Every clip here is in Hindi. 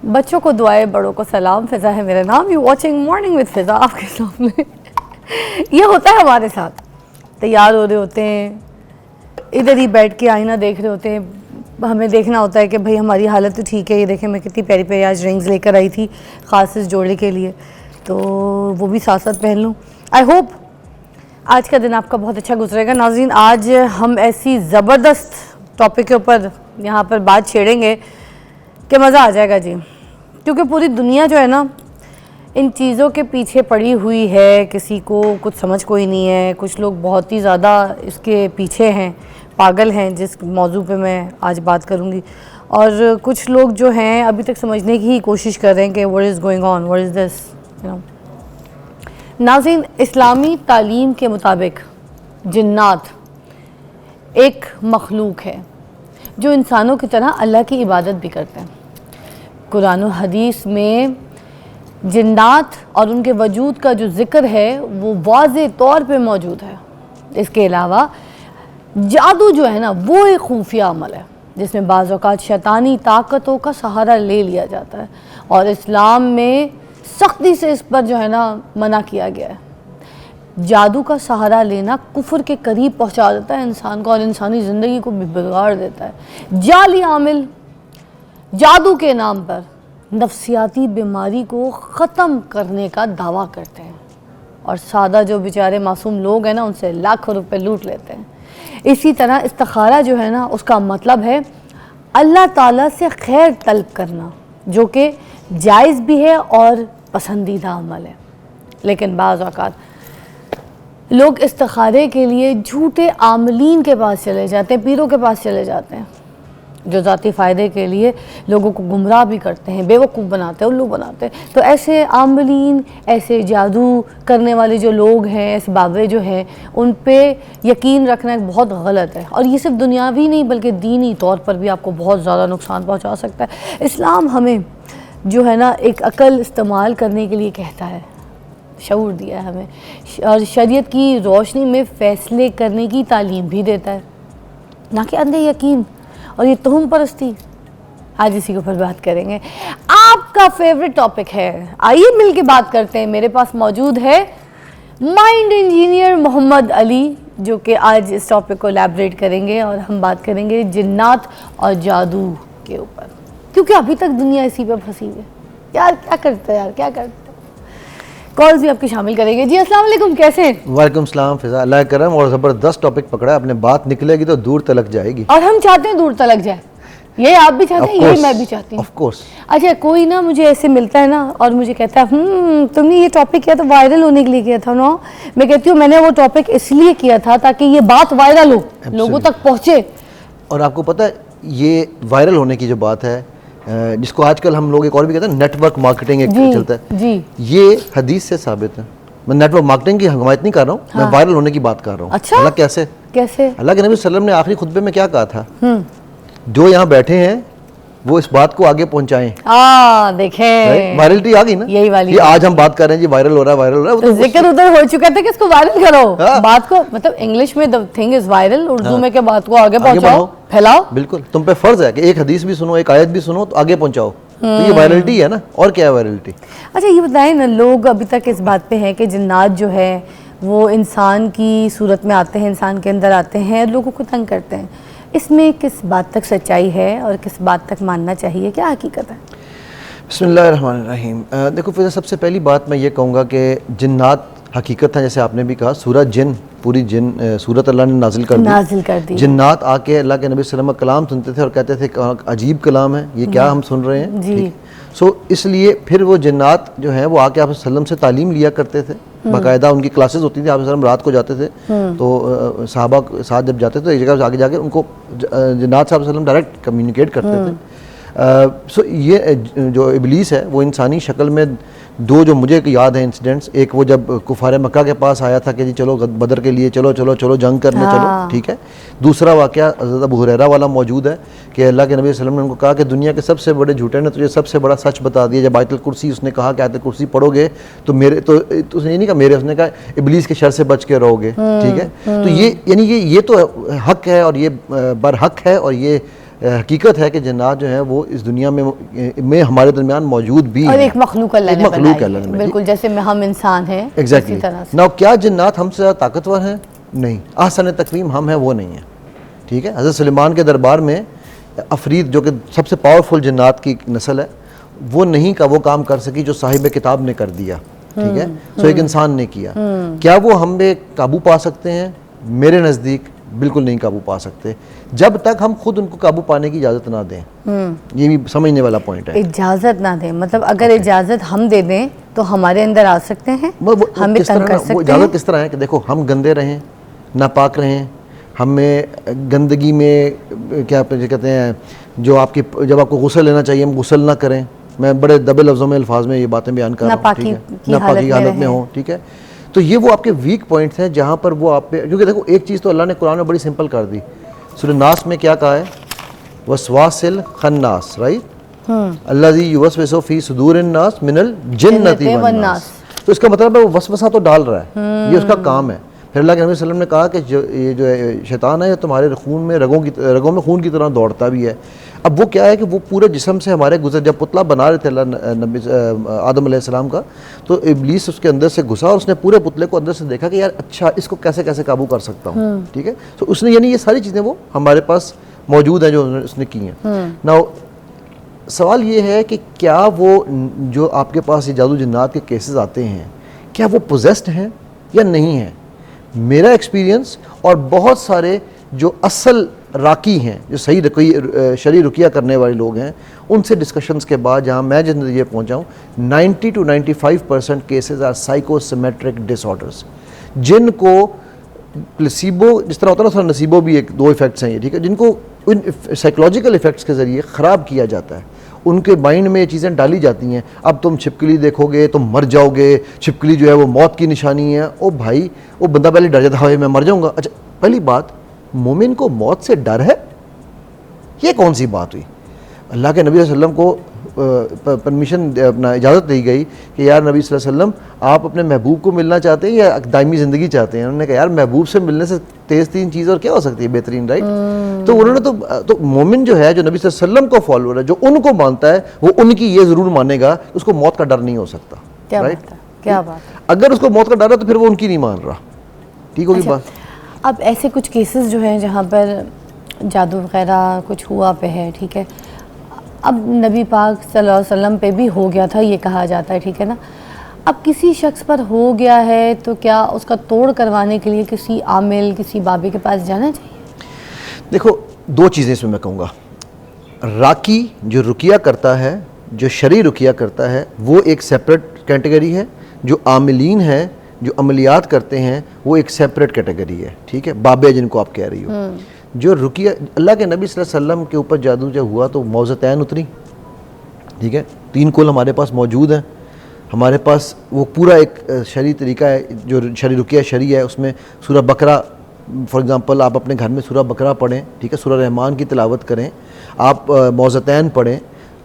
बच्चों को दुआएं, बड़ों को सलाम। फ़िज़ा है मेरा नाम। यू वॉचिंग मॉर्निंग विद फ़िज़ा आपके सामने। ये होता है हमारे साथ, तैयार हो रहे होते हैं, इधर ही बैठ के आईना देख रहे होते हैं, हमें देखना होता है कि भाई हमारी हालत तो ठीक है। ये देखें मैं कितनी प्यारी प्यारी आज रिंग्स लेकर आई थी ख़ास इस जोड़े के लिए, तो वो भी साथ साथ पहन लूँ। आई होप आज का दिन आपका बहुत अच्छा गुजरेगा। नाज़रीन, आज हम ऐसी ज़बरदस्त टॉपिक के ऊपर यहाँ पर बात छेड़ेंगे कि मज़ा आ जाएगा जी, क्योंकि पूरी दुनिया जो है ना इन चीज़ों के पीछे पड़ी हुई है। किसी को कुछ समझ कोई नहीं है, कुछ लोग बहुत ही ज़्यादा इसके पीछे हैं, पागल हैं, जिस मौजू पे मैं आज बात करूँगी। और कुछ लोग जो हैं अभी तक समझने की ही कोशिश कर रहे हैं कि what is going on, what is this, you know. नाज़रीन, इस्लामी तालीम के मुताबिक जिन्नात एक मखलूक है जो इंसानों की तरह अल्लाह की इबादत भी करते हैं। कुरान और हदीस में जिन्नात और उनके वजूद का जो ज़िक्र है वो वाज़े तौर पे मौजूद है। इसके अलावा जादू जो है ना वो एक खुफिया अमल है जिसमें बाज़ औक़ात शैतानी ताकतों का सहारा ले लिया जाता है, और इस्लाम में सख्ती से इस पर जो है ना मना किया गया है। जादू का सहारा लेना कुफ्र के करीब पहुंचा देता है इंसान को और इंसानी ज़िंदगी को भी बिगाड़ देता है। जाली आमिल जादू के नाम पर नफ्सियाती बीमारी को ख़त्म करने का दावा करते हैं और सादा जो बेचारे मासूम लोग हैं ना उनसे लाखों रुपए लूट लेते हैं। इसी तरह इस्तिखारा जो है ना उसका मतलब है अल्लाह ताला से खैर तलब करना, जो कि जायज़ भी है और पसंदीदा अमल है। लेकिन बाज़ औक़ात लोग इस्तिखारे के लिए झूठे आमलीन के पास चले जाते हैं, पीरों के पास चले जाते हैं, जो ज़ाती फ़ायदे के लिए लोगों को गुमराह भी करते हैं, बेवकूफ़ बनाते हैं, उल्लू बनाते हैं। तो ऐसे आमलीन, ऐसे जादू करने वाले जो लोग हैं, ऐसे बाबे जो हैं, उन पे यकीन रखना बहुत गलत है और ये सिर्फ दुनियावी नहीं बल्कि दीनी तौर पर भी आपको बहुत ज़्यादा नुकसान पहुँचा सकता है। इस्लाम हमें जो है ना एक अकल इस्तेमाल करने के लिए कहता है, शऊर दिया है हमें, और शरीयत की रोशनी में फ़ैसले करने की तालीम भी देता है, ना कि अंधे यकीन और ये तोहम परस्ती। आज इसी के ऊपर बात करेंगे। आपका फेवरेट टॉपिक है, आइए मिल के बात करते हैं। मेरे पास मौजूद है माइंड इंजीनियर मोहम्मद अली, जो कि आज इस टॉपिक को एलैबोरेट करेंगे और हम बात करेंगे जिन्नात और जादू के ऊपर, क्योंकि अभी तक दुनिया इसी पे फंसी है। यार क्या करते हैं, यार क्या करते हैं। कॉल्स भी आपकी शामिल करेंगे। जी अस्सलाम वालेकुम, कैसे हैं? वालेकुम सलाम फ़िज़ा, अल्लाह करम। और ज़बरदस्त टॉपिक पकड़ा है आपने, बात निकलेगी तो दूर तलक जाएगी और हम चाहते हैं दूर तलक जाए। ये आप भी चाहते हैं, ये मैं भी चाहती हूँ। Of course. अच्छा, कोई ना मुझे ऐसे मिलता है ना और मुझे कहता है तुमने ये टॉपिक किया तो वायरल होने के लिए किया था ना। मैं कहती हूँ मैंने वो टॉपिक इसलिए किया था ताकि ये बात वायरल हो, लोगों तक पहुँचे। और आपको पता है ये वायरल होने की जो बात है, जिसको आजकल हम लोग एक और भी कहते हैं नेटवर्क मार्केटिंग एक चलता है जी, ये हदीस से साबित है। मैं नेटवर्क मार्केटिंग की हमायत नहीं कर रहा हूँ, मैं वायरल होने की बात कर रहा हूँ। अच्छा, मतलब कैसे कैसे? अल्लाह के नबी सल्लल्लाहु अलैहि वसल्लम ने आखिरी खुतबे में क्या कहा था, जो यहाँ बैठे हैं वो इस बात को आगे पहुंचाएं। देखें वायरलिटी आ गई ना, यही वाली। ये आज हम बात कर रहे हैं जी वायरल हो रहा है, वायरल हो रहा है। तो जिक्र उधर हो चुका था कि इसको वायरल करो। बात को मतलब इंग्लिश में the thing is viral, Urdu में क्या बात को आगे पहुंचाओ, फैलाओ। बिल्कुल, तुम पे फर्ज है कि एक हदीस भी सुनो, एक आयत भी सुनो तो आगे पहुंचाओ। तो ये वायरलिटी है ना, और क्या है वायरलिटी। अच्छा ये बताएं ना, लोग अभी तक इस बात पे हैं कि जिन्नात जो है वो इंसान की सूरत में आते हैं, इंसान के अंदर आते हैं, लोगों को तंग करते हैं। इसमें किस बात तक सच्चाई है और किस बात तक मानना चाहिए, क्या हकीकत है? बिस्मिल्लाहिर्रहमानिर्रहीम। देखो फिर सबसे पहली बात मैं ये कहूँगा कि जिन्नात हकीकत है, जैसे आपने भी कहा, सूरत जिन, पूरी जिन सूरत अल्लाह ने नाजिल कर दी। जिन्नात आके अल्लाह के नबी सल्लल्लाहु अलैहि वसल्लम का कलाम सुनते थे और कहते थे अजीब कलाम है, ये क्या हम सुन रहे हैं। ठीक, सो इसलिए फिर वो जिन्नात जो हैं वो आके आप सल्लम से तालीम लिया करते थे, बाकायदा उनकी क्लासेस होती थी। आप सल्लम रात को जाते थे तो सहाबा के साथ जब जाते थे एक जगह से आगे जाके उनको जिन्नात साहब सल्लम डायरेक्ट कम्युनिकेट करते थे। सो ये जो इबलीस है वो इंसानी शक्ल में, दो जो मुझे याद है इंसिडेंट्स, एक वो जब कुफार मक्का के पास आया था कि जी चलो बदर के लिए चलो चलो चलो जंग करने चलो, ठीक है। दूसरा वाक़या हज़रत अबू हुरैरा वाला मौजूद है कि अल्लाह के नबी सल्लल्लाहु अलैहि वसल्लम ने उनको कहा कि दुनिया के सबसे बड़े झूठे ने तुझे सबसे बड़ा सच बता दिया। जब आयतुल कुर्सी उसने कहा कि आयतुल कुर्सी पढ़ोगे तो मेरे तो उसने ये नहीं कहा मेरे, उसने कहा इबलीस के शर से बच के रहोगे, ठीक है। तो ये यानी ये तो हक है और ये बरहक है और ये हकीकत है कि जन्नात जो है वो इस दुनिया में हमारे दरमियान मौजूद भी और हैं। एक मखलूक अल्लाह ने मखलूक बनाई है, बिल्कुल जैसे हम इंसान हैं एग्जैक्टली। इसी तरह से। नाउ क्या जन्नात हमसे ज़्यादा ताकतवर हैं? नहीं। आसन तकवीम हम हैं, वो नहीं है। ठीक है, हज़रत सुलेमान के दरबार में अफरीद जो कि सबसे पावरफुल जन्नात की नस्ल है, वो नहीं का वो काम कर सकी जो साहिब किताब ने कर दिया। ठीक है, सो एक इंसान ने किया। क्या वो हम पे काबू पा सकते हैं? मेरे नज़दीक बिल्कुल नहीं काबू पा सकते, जब तक हम खुद उनको काबू पाने की इजाज़त ना दें। ये भी समझने वाला पॉइंट है। इजाज़त ना दें मतलब अगर इजाज़त हम दे दें तो हमारे अंदर आ सकते हैं, हम भी तंग कर सकते हैं। इजाज़त किस तरह है कि देखो हम गंदे रहें, नापाक रहें, हमें गंदगी में क्या कहते हैं, जो आपकी जब आपको गुस्ल लेना चाहिए हम गुस्ल ना करें। मैं बड़े दबे लफ्ज़ों में अल्फाज में ये बातें बयान कर रहा हूँ, ठीक है, नापाकी हालत में हो। ठीक है, तो ये वो आपके वीक पॉइंट्स हैं जहाँ पर वो आप पे, क्योंकि देखो एक चीज़ तो अल्लाह ने कुरान में बड़ी सिंपल कर दी। सूरह नास में क्या कहा है? वसवासिल खन्नास, राइट, अल्लाज़ी युवस्विसु फी सुदूरिन नास मिनल जिन्नति वन नास। तो इसका मतलब है वो वसवसा तो डाल रहा है, ये उसका काम है। फिर अल्लाह के नबी सल्लल्लाहु अलैहि वसल्लम ने कहा कि ये जो है शैतान है, ये तुम्हारे खून में रगों में खून की तरह दौड़ता भी है। अब वो क्या है कि वो पूरे जिस्म से हमारे गुजर, जब पुतला बना रहे थे अल्लाह नबी आदम अलैहिस्सलाम का, तो इब्लीस उसके अंदर से घुसा और उसने पूरे पुतले को अंदर से देखा कि यार अच्छा इसको कैसे कैसे काबू कर सकता हूँ। ठीक है, तो उसने यानी ये सारी चीज़ें वो हमारे पास मौजूद हैं जो उसने की हैं। ना सवाल ये है कि क्या वो जो आपके पास ये जादू जिन्नात के केसेस आते हैं, क्या वो पोजेस्ड हैं या नहीं हैं? मेरा एक्सपीरियंस और बहुत सारे जो असल राकी हैं, जो सही शरई रुकिया करने वाले लोग हैं, उनसे डिस्कशंस के बाद जहाँ मैं जिस नतीजे पहुँचा हूँ, 90 to 95% केसेस आर साइकोसिमेट्रिक डिसऑर्डर्स, जिनको प्लेसिबो जिस तरह होता है ना, थोड़ा नसीबो भी एक दो इफेक्ट्स हैं ये। ठीक है, जिनको इन साइकोलॉजिकल इफेक्ट्स के ज़रिए ख़राब किया जाता है, उनके माइंड में ये चीज़ें डाली जाती हैं। अब तुम छिपकली देखोगे तो मर जाओगे, छिपकली जो है वो मौत की निशानी है। ओ भाई, वो बंदा पहले डर जाता है मैं मर जाऊंगा। अच्छा, पहली बात, मोमिन को मौत से डर है? ये कौन सी बात हुई? अल्लाह के नबी सल्लल्लाहु अलैहि वसल्लम को परमिशन अपना इजाज़त दी गई कि यार नबी सल्लल्लाहु अलैहि वसल्लम आप अपने महबूब को मिलना चाहते हैं या दायमी ज़िंदगी चाहते हैं? उन्होंने कहा यार महबूब से मिलने से तेज़ तीन चीज़ और क्या हो सकती है बेहतरीन, राइट? तो उन्होंने तो मोमिन जो है, जो नबी सल्लल्लाहु अलैहि वसल्लम को फॉलोअर है, जो उनको मानता है, वो उनकी ये ज़रूर मानेगा उसको मौत का डर नहीं हो सकता, राइट? क्या बात है। अगर उसको मौत का डर है तो फिर वो उनकी नहीं मान रहा। ठीक होगी बात। अब ऐसे कुछ केसेस जो हैं जहाँ पर जादू वगैरह कुछ हुआ पे है, ठीक है, अब नबी पाक सल्लल्लाहु अलैहि वसल्लम पे भी हो गया था ये कहा जाता है, ठीक है ना। अब किसी शख्स पर हो गया है तो क्या उसका तोड़ करवाने के लिए किसी आमिल, किसी बाबे के पास जाना चाहिए? देखो, दो चीज़ें इसमें मैं कहूँगा। राकी जो रुकिया करता है, जो शरई रुकिया करता है, वो एक सेपरेट कैटेगरी है। जो आमिलीन है, जो अमलियात करते हैं, वो एक सेपरेट कैटेगरी है। ठीक है, बाबे जिनको आप कह रही हो। जो रुकिया, अल्लाह के नबी सल्लल्लाहु अलैहि वसल्लम के ऊपर जादू जब हुआ तो मौज़तैन उतरी। ठीक है, 3 कुल हमारे पास मौजूद हैं। हमारे पास वो पूरा एक शरई तरीका है जो शरई रुकिया शरई है। उसमें सूरह बकरा, फॉर एग्ज़ाम्पल आप अपने घर में सूरह बकरा पढ़ें, ठीक है, सूरह रहमान की तिलावत करें, आप मौज़तैन पढ़ें,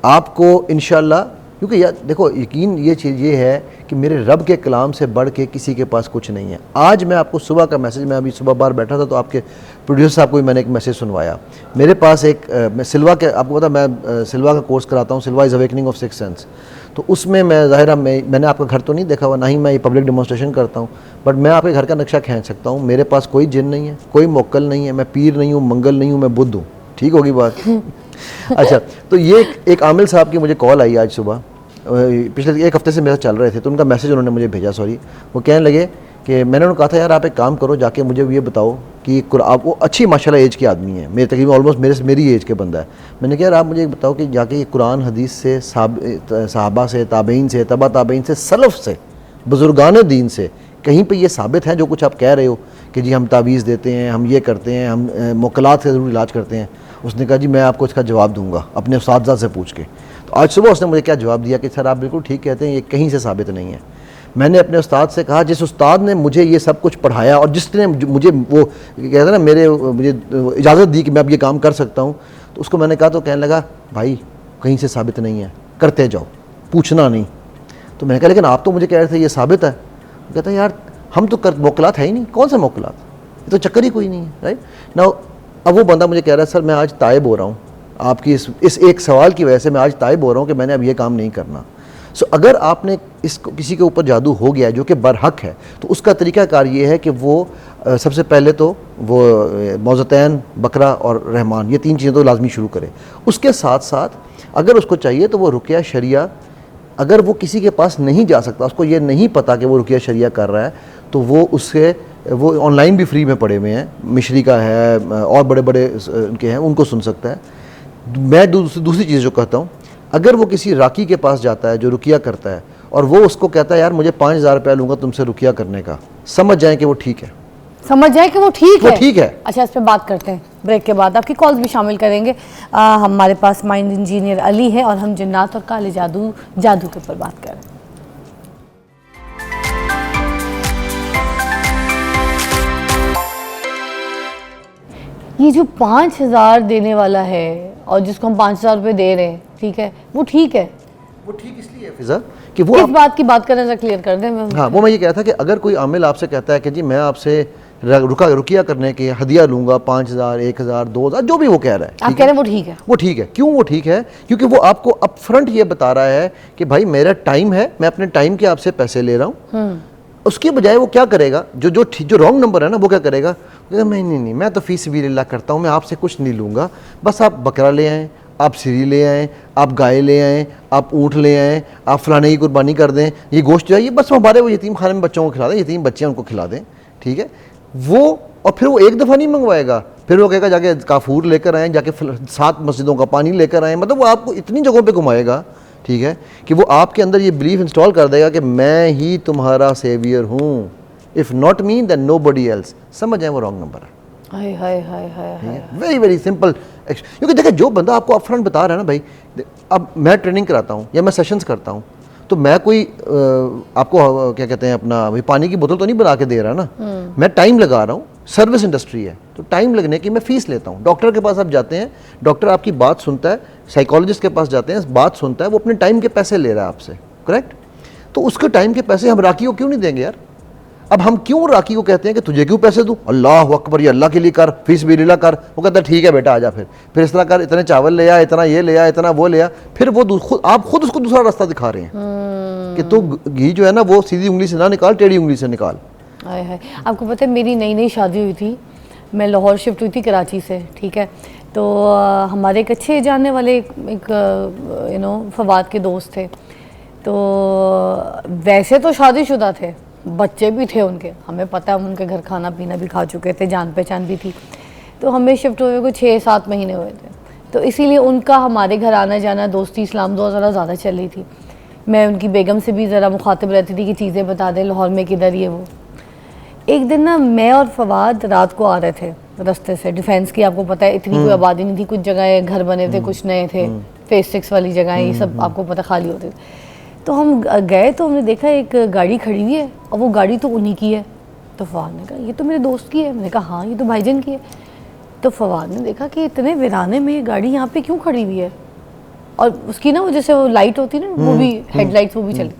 आपको इंशाअल्लाह, क्योंकि यार देखो यकीन ये चीज़ ये है कि मेरे रब के कलाम से बढ़ के किसी के पास कुछ नहीं है। आज मैं आपको सुबह का मैसेज, मैं अभी सुबह बाहर बैठा था तो आपके प्रोड्यूसर साहब को भी मैंने एक मैसेज सुनवाया। मेरे पास एक मैं सिल्वा के, आपको पता मैं सिल्वा का कोर्स कराता हूँ, Silva is awakening of six sense. तो उसमें मैं ज़ाहिर मैंने आपका घर तो नहीं देखा हुआ, ना ही मैं ये पब्लिक डेमोन्स्ट्रेशन करता हूँ, बट मैं आपके घर का नक्शा खींच सकता हूँ। मेरे पास कोई जिन नहीं है, कोई मोक्कल नहीं है, मैं पीर नहीं हूँ, मंगल नहीं हूँ, मैं बुद्ध हूँ। ठीक होगी बात। अच्छा, तो ये एक आमिल साहब की मुझे कॉल आई आज सुबह, पिछले 1 हफ्ते से मेरे साथ चल रहे थे, तो उनका मैसेज उन्होंने मुझे भेजा, सॉरी। वो कहने लगे कि मैंने उन्हें कहा था यार आप एक काम करो, जाके मुझे ये बताओ कि आप, वो अच्छी माशाल्लाह एज की आदमी है, मेरे तकरीबन ऑलमोस्ट मेरी एज के बंदा है। मैंने कहा यार आप मुझे बताओ कि जाके ये कुरान हदीस से, सहाबा से, ताबईन से, तबा ताबईन से, सलफ़ से, बुजुर्गान दीन से कहीं पे ये साबित है जो कुछ आप कह रहे हो कि जी हम तावीज़ देते हैं, हम ये करते हैं, हम मुकलात से ज़रूर इलाज करते हैं। उसने कहा जी मैं आपको इसका जवाब दूंगा अपने उस्ताद से पूछ के। तो आज सुबह उसने मुझे क्या जवाब दिया कि सर आप बिल्कुल ठीक कहते हैं, ये कहीं से साबित नहीं है। मैंने अपने उस्ताद से कहा, जिस उस्ताद ने मुझे ये सब कुछ पढ़ाया और जिसने मुझे वो कहते हैं ना मुझे इजाज़त दी कि मैं अब ये काम कर सकता हूँ, तो उसको मैंने कहा, तो कहने लगा भाई कहीं से साबित नहीं है, करते जाओ, पूछना नहीं। तो मैंने कहा लेकिन आप तो मुझे कह रहे थे ये साबित है। कहता है यार हम तो मोकलात है ही नहीं, कौन सा मोकलात, ये तो चक्कर ही कोई नहीं है, राइट ना। अब वो बंदा मुझे कह रहा है सर मैं आज ताइब हो रहा हूँ, आपकी इस एक सवाल की वजह से मैं आज ताइब हो रहा हूँ कि मैंने अब ये काम नहीं करना। सो अगर आपने इसको किसी के ऊपर जादू हो गया है जो कि बरहक है, तो उसका तरीक़ाकार ये है कि वो सबसे पहले तो वो मौज़तैन, बकरा और रहमान, ये 3 चीज़ें तो लाजमी शुरू करे। उसके साथ साथ अगर उसको चाहिए तो वो रुक़या शरिया, अगर वो किसी के पास नहीं जा सकता, उसको ये नहीं पता कि वो रुक़या शरिया कर रहा है, तो वो ऑनलाइन भी फ्री में पड़े हुए हैं, मिशरी का है और बड़े बड़े उनके हैं, उनको सुन सकता है। मैं दूसरी चीज़ जो कहता हूँ, अगर वो किसी राकी के पास जाता है जो रुक़या करता है और वो उसको कहता है यार मुझे 5,000 रुपया लूँगा तुमसे रुक़या करने का, समझ जाएं कि वो ठीक है, समझ जाए कि वो ठीक है, ठीक है। अच्छा, इस पे बात करते हैं ब्रेक के बाद, आपकी कॉल्स भी शामिल करेंगे। हमारे पास माइंड इंजीनियर अली है और हम जिन्नात और काले जादू के ऊपर बात कर रहे हैं। ये जो 5,000 देने वाला है और जिसको हम 5,000 रुपये दे रहे हैं, ठीक है, वो ठीक है? वो ठीक इसलिए है फिजा कि वो किस बात की बात करना जरा क्लियर कर दें। हाँ, वो मैं ये कह था कि अगर कोई आमिल आपसे कहता है कि जी मैं आपसे रुकिया करने के हदिया लूंगा 5,000, 1,000, 2,000, जो भी वो कह रहा है, आप कह रहे हैं वो ठीक है, वो ठीक है। क्यों वो ठीक है? क्योंकि वो आपको अपफ्रंट ये बता रहा है कि भाई मेरा टाइम है, मैं अपने टाइम के आपसे पैसे ले रहा हूँ। उसके बजाय वो क्या करेगा, जो रॉन्ग नंबर है ना, वो क्या करेगा, नहीं, मैं तो फी सबीलिल्लाह करता हूँ, मैं आपसे कुछ नहीं लूँगा, बस आप बकरा ले आएँ, आप सिरी ले आएँ, आप गाय ले आएँ, आप ऊँट ले आएँ, आप फलाने की कुर्बानी कर दें, ये गोश्त जो है ये बस हमारे वो यतीम खाने में बच्चों को खिला दें, यतीम बच्चे उनको खिला दें, ठीक है। वो और फिर वो एक दफ़ा नहीं मंगवाएगा, फिर वो कहेगा जाके काफूर लेकर आएँ, जाके 7 मस्जिदों का पानी लेकर आएँ, मतलब वो आपको इतनी जगहों पर घुमाएगा, ठीक है, कि वो आपके अंदर ये बिलीफ इंस्टॉल कर देगा कि मैं ही तुम्हारा सेवियर हूँ, if not me then nobody else. समझ जाए वो रॉन्ग नंबर है। Very very simple. क्योंकि देखिए जो बंदा आपको अपफ्रंट बता रहा है ना भाई, अब मैं ट्रेनिंग कराता हूँ या मैं सेशंस करता हूँ, तो मैं कोई आपको क्या कहते हैं अपना भाई पानी की बोतल तो नहीं बना के दे रहा ना, मैं टाइम लगा रहा हूँ, सर्विस इंडस्ट्री है तो टाइम लगने की मैं फ़ीस लेता हूँ। डॉक्टर के पास आप जाते हैं, डॉक्टर आपकी बात सुनता है, साइकोलॉजिस्ट के पास जाते हैं, बात सुनता है, वो अपने टाइम के पैसे ले रहा है आपसे, करेक्ट। तो उसके टाइम के पैसे हम राकी को क्यों नहीं देंगे यार? अब हम क्यों राकी को कहते हैं कि तुझे क्यों पैसे दूं, अल्लाह अकबर, ये अल्लाह के लिए कर, फीस भी लीला कर। वो कहता है ठीक है बेटा आजा, फिर इस तरह कर, इतने चावल ले आ, इतना ये ले आ, इतना वो ले आ। फिर वो आप खुद उसको दूसरा रास्ता दिखा रहे हैं कि तू घी जो है ना वो सीधी उंगली से ना निकाल, टेढ़ी उंगली से निकाल। आपको पता है मेरी नई शादी हुई थी, मैं लाहौर शिफ्ट हुई थी कराची से, ठीक है। तो हमारे एक अच्छे जानने वाले एक फवाद के दोस्त थे, तो वैसे तो शादीशुदा थे, बच्चे भी थे उनके, हमें पता है उनके घर खाना पीना भी खा चुके थे, जान पहचान भी थी। तो हमें शिफ्ट हुए को 6-7 महीने हुए थे, तो इसीलिए उनका हमारे घर आना जाना, दोस्ती इस्लाम दो ज़्यादा चल रही थी। मैं उनकी बेगम से भी ज़रा मुखातिब रहती थी कि चीज़ें बता दें लाहौर में किधर ये वो। एक दिन ना मैं और फवाद रात को आ रहे थे रास्ते से, डिफेंस की आपको पता है इतनी कोई आबादी नहीं थी, कुछ जगह घर बने थे, कुछ नए थे, फेज 6 वाली जगह ये सब आपको पता खाली होते थे। तो हम गए तो हमने देखा एक गाड़ी खड़ी हुई है और वो गाड़ी तो उन्हीं की है। तो फवाद ने कहा ये तो मेरे दोस्त की है, मैंने कहा हाँ ये तो भाईजान की है। तो फवाद ने देखा कि इतने वीराने में गाड़ी यहाँ पे क्यों खड़ी हुई है, और उसकी ना वो जैसे वो लाइट होती है ना, वो भी हेडलाइट्स वो भी चली।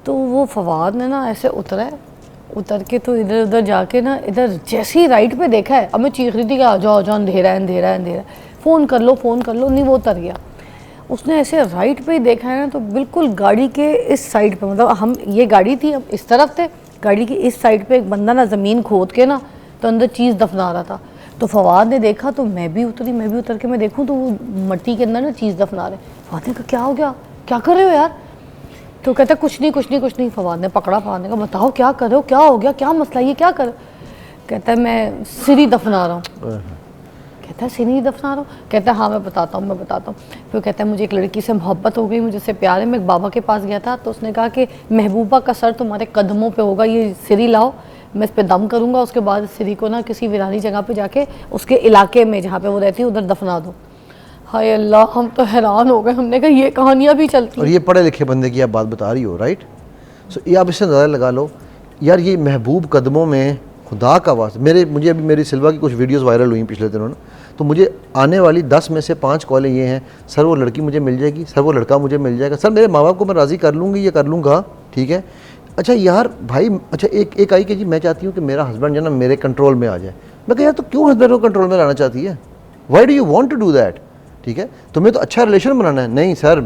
तो वो फवाद ने ना ऐसे उतर के तो इधर उधर जाके ना, इधर जैसे ही राइट पे देखा है, अब मैं चीख रही थी कि आ जाओ अंधेरा है अंधेरा है अंधेरा, फ़ोन कर लो, नहीं वो उतर गया। उसने ऐसे राइट पे ही देखा है ना, तो बिल्कुल गाड़ी के इस साइड पे, मतलब हम ये गाड़ी थी, हम इस तरफ थे, गाड़ी की इस साइड पे एक बंदा ना ज़मीन खोद के ना तो अंदर चीज़ दफना रहा था। तो फवाद ने देखा तो मैं भी उतर के मैं देखूँ तो वो मट्टी के अंदर ना चीज़ दफना रहे। फवाद ने कहा क्या हो गया, क्या कर रहे हो यार? तो कहता कुछ नहीं। फवाद ने पकड़ा, फवाद ने कहा बताओ क्या कर रहे हो, क्या हो गया, क्या मसला, ये क्या कर? कहता है मैं सिरी दफना रहा हूँ। कहता है सिरी दफना रहा हूँ? कहता है हाँ मैं बताता हूँ। फिर कहता है मुझे एक लड़की से मोहब्बत हो गई, मुझे उससे प्यार है, मैं एक बाबा के पास गया था, तो उसने कहा कि महबूबा का सर तुम्हारे कदमों पे होगा, ये सिरी लाओ, मैं इस पर दम करूँगा, उसके बाद सिरी को ना किसी वीरानी जगह पे जाके उसके इलाके में जहाँ पे वो रहती है उधर दफना दो। हाय अल्लाह, हम तो हैरान हो गए, हमने कहा ये कहानियाँ भी चलती। और ये पढ़े लिखे बंदे की आप बात बता रही हो, राइट। सो ये आप इससे ज़्यादा लगा लो यार, ये महबूब कदमों में, खुदा का वास्ता, मुझे अभी मेरी सिल्वा की कुछ वीडियोस वायरल हुई पिछले दिनों ना, तो मुझे आने वाली 10 में से 5 कॉलें ये हैं, सर वो लड़की मुझे मिल जाएगी, सर वो लड़का मुझे मिल जाएगा, सर मेरे माँ बाप को मैं राज़ी कर लूँगी, ये कर लूँगा, ठीक है। अच्छा यार भाई, अच्छा एक आई कि जी मैं चाहती हूँ कि मेरा हस्बैंड जो ना मेरे कंट्रोल में आ जाए। मैं कहा यार तो क्यों हस्बैंड को कंट्रोल में लाना चाहती है? Why do you want to do that? ठीक है, तुम्हें तो अच्छा रिलेशन बनाना है। नहीं सर,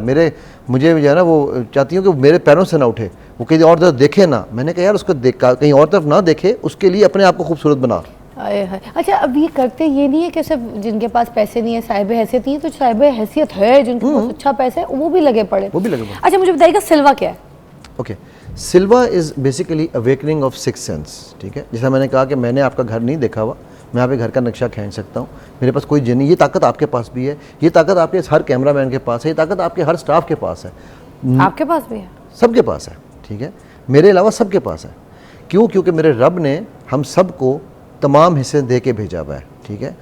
मुझे जो है ना वो चाहती हूँ कि मेरे पैरों से ना उठे, वो कहीं और तरफ देखे ना। मैंने कहा यार उसको कहीं और तरफ ना देखे, उसके लिए अपने आप को खूबसूरत बना। अच्छा, अब ये करते ये नहीं है कि सिर्फ जिनके पास पैसे नहीं है, साहिब हैसियत नहीं है, तो साहिब हैसियत है जिनके पास अच्छा पैसा है वो भी लगे पड़े। अच्छा मुझे बताइएगा सिल्वा क्या है? Okay, Silva is basically awakening of six sense. ठीक है, जैसा मैंने कहा कि मैंने आपका घर नहीं देखा हुआ, मैं आपके घर का नक्शा खींच सकता हूँ, मेरे पास कोई जिन नहीं। ये ताकत आपके पास भी है, ये ताकत आपके हर कैमरामैन के पास है, ये ताकत आपके हर स्टाफ के पास है, आपके पास भी है, सबके पास है। ठीक है, मेरे अलावा सबके पास है। क्यों? क्योंकि मेरे रब ने हम सबको तमाम हिस्से दे के भेजा हुआ है। ठीक है,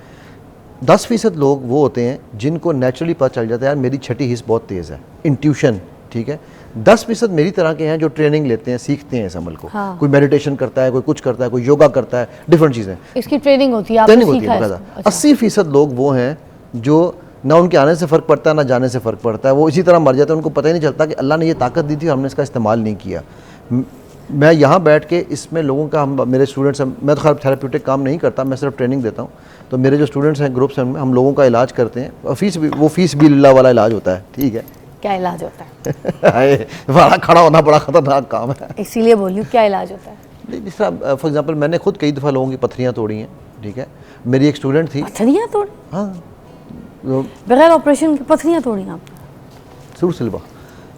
10% लोग वो होते हैं जिनको नेचुरली पता चल जाता है यार मेरी छठी हिस्स बहुत तेज़ है, इंट्यूशन। ठीक है, 10% मेरी तरह के हैं जो ट्रेनिंग लेते हैं, सीखते हैं इस अमल को। हाँ। कोई मेडिटेशन करता है, कोई कुछ करता है, कोई योगा करता है, डिफरेंट चीज़ें, इसकी ट्रेनिंग होती है, ट्रेनिंग होती है बकायदा। 80% लोग वो हैं जो ना उनके आने से फ़र्क पड़ता है ना जाने से फ़र्क पड़ता है, वो इसी तरह मर जाते हैं, उनको पता ही नहीं चलता कि अल्लाह ने ये ताकत दी थी और हमने इसका इस्तेमाल नहीं किया। मैं यहाँ बैठ के इसमें लोगों का, मेरे स्टूडेंट्स हैं, मैं तो खैर थेरेप्यूटिक काम नहीं करता, मैं सिर्फ ट्रेनिंग देता हूँ। तो मेरे जो स्टूडेंट्स हैं, ग्रुप्स हैं, हम लोगों का इलाज करते हैं, और फीस भी लिल्लाह वाला इलाज होता है। ठीक है, क्या इलाज होता है? बड़ा खड़ा होना बड़ा खतरनाक काम है, इसीलिए बोलिए क्या इलाज होता है? जिस तरह फॉर एग्जांपल मैंने खुद कई दफ़ा लोगों की पत्थरियाँ तोड़ी हैं। ठीक है, मेरी एक स्टूडेंट थी। पत्थरियाँ तोड़ी? हाँ, बगैर ऑपरेशन की पत्थरियाँ तोड़ी आप? सूर सिल्वा।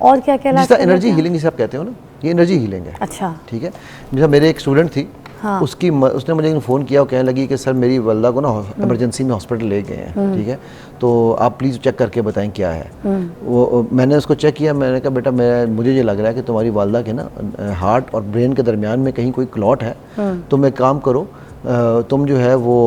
और क्या क्या इलाज? एनर्जी हीलिंग जिसे आप कहते हो ना, ये एनर्जी हीलिंग है। अच्छा, ठीक है, जैसा मेरे एक स्टूडेंट थी। हाँ। उसने मुझे फ़ोन किया और कहने लगी कि सर मेरी वालदा को ना इमरजेंसी में हॉस्पिटल ले गए हैं। ठीक है, तो आप प्लीज़ चेक करके बताएं क्या है। वो मैंने उसको चेक किया, मैंने कहा बेटा मुझे ये लग रहा है कि तुम्हारी वालदा के ना हार्ट और ब्रेन के दरमियान में कहीं कोई क्लॉट है। तुम एक काम करो, तुम जो है वो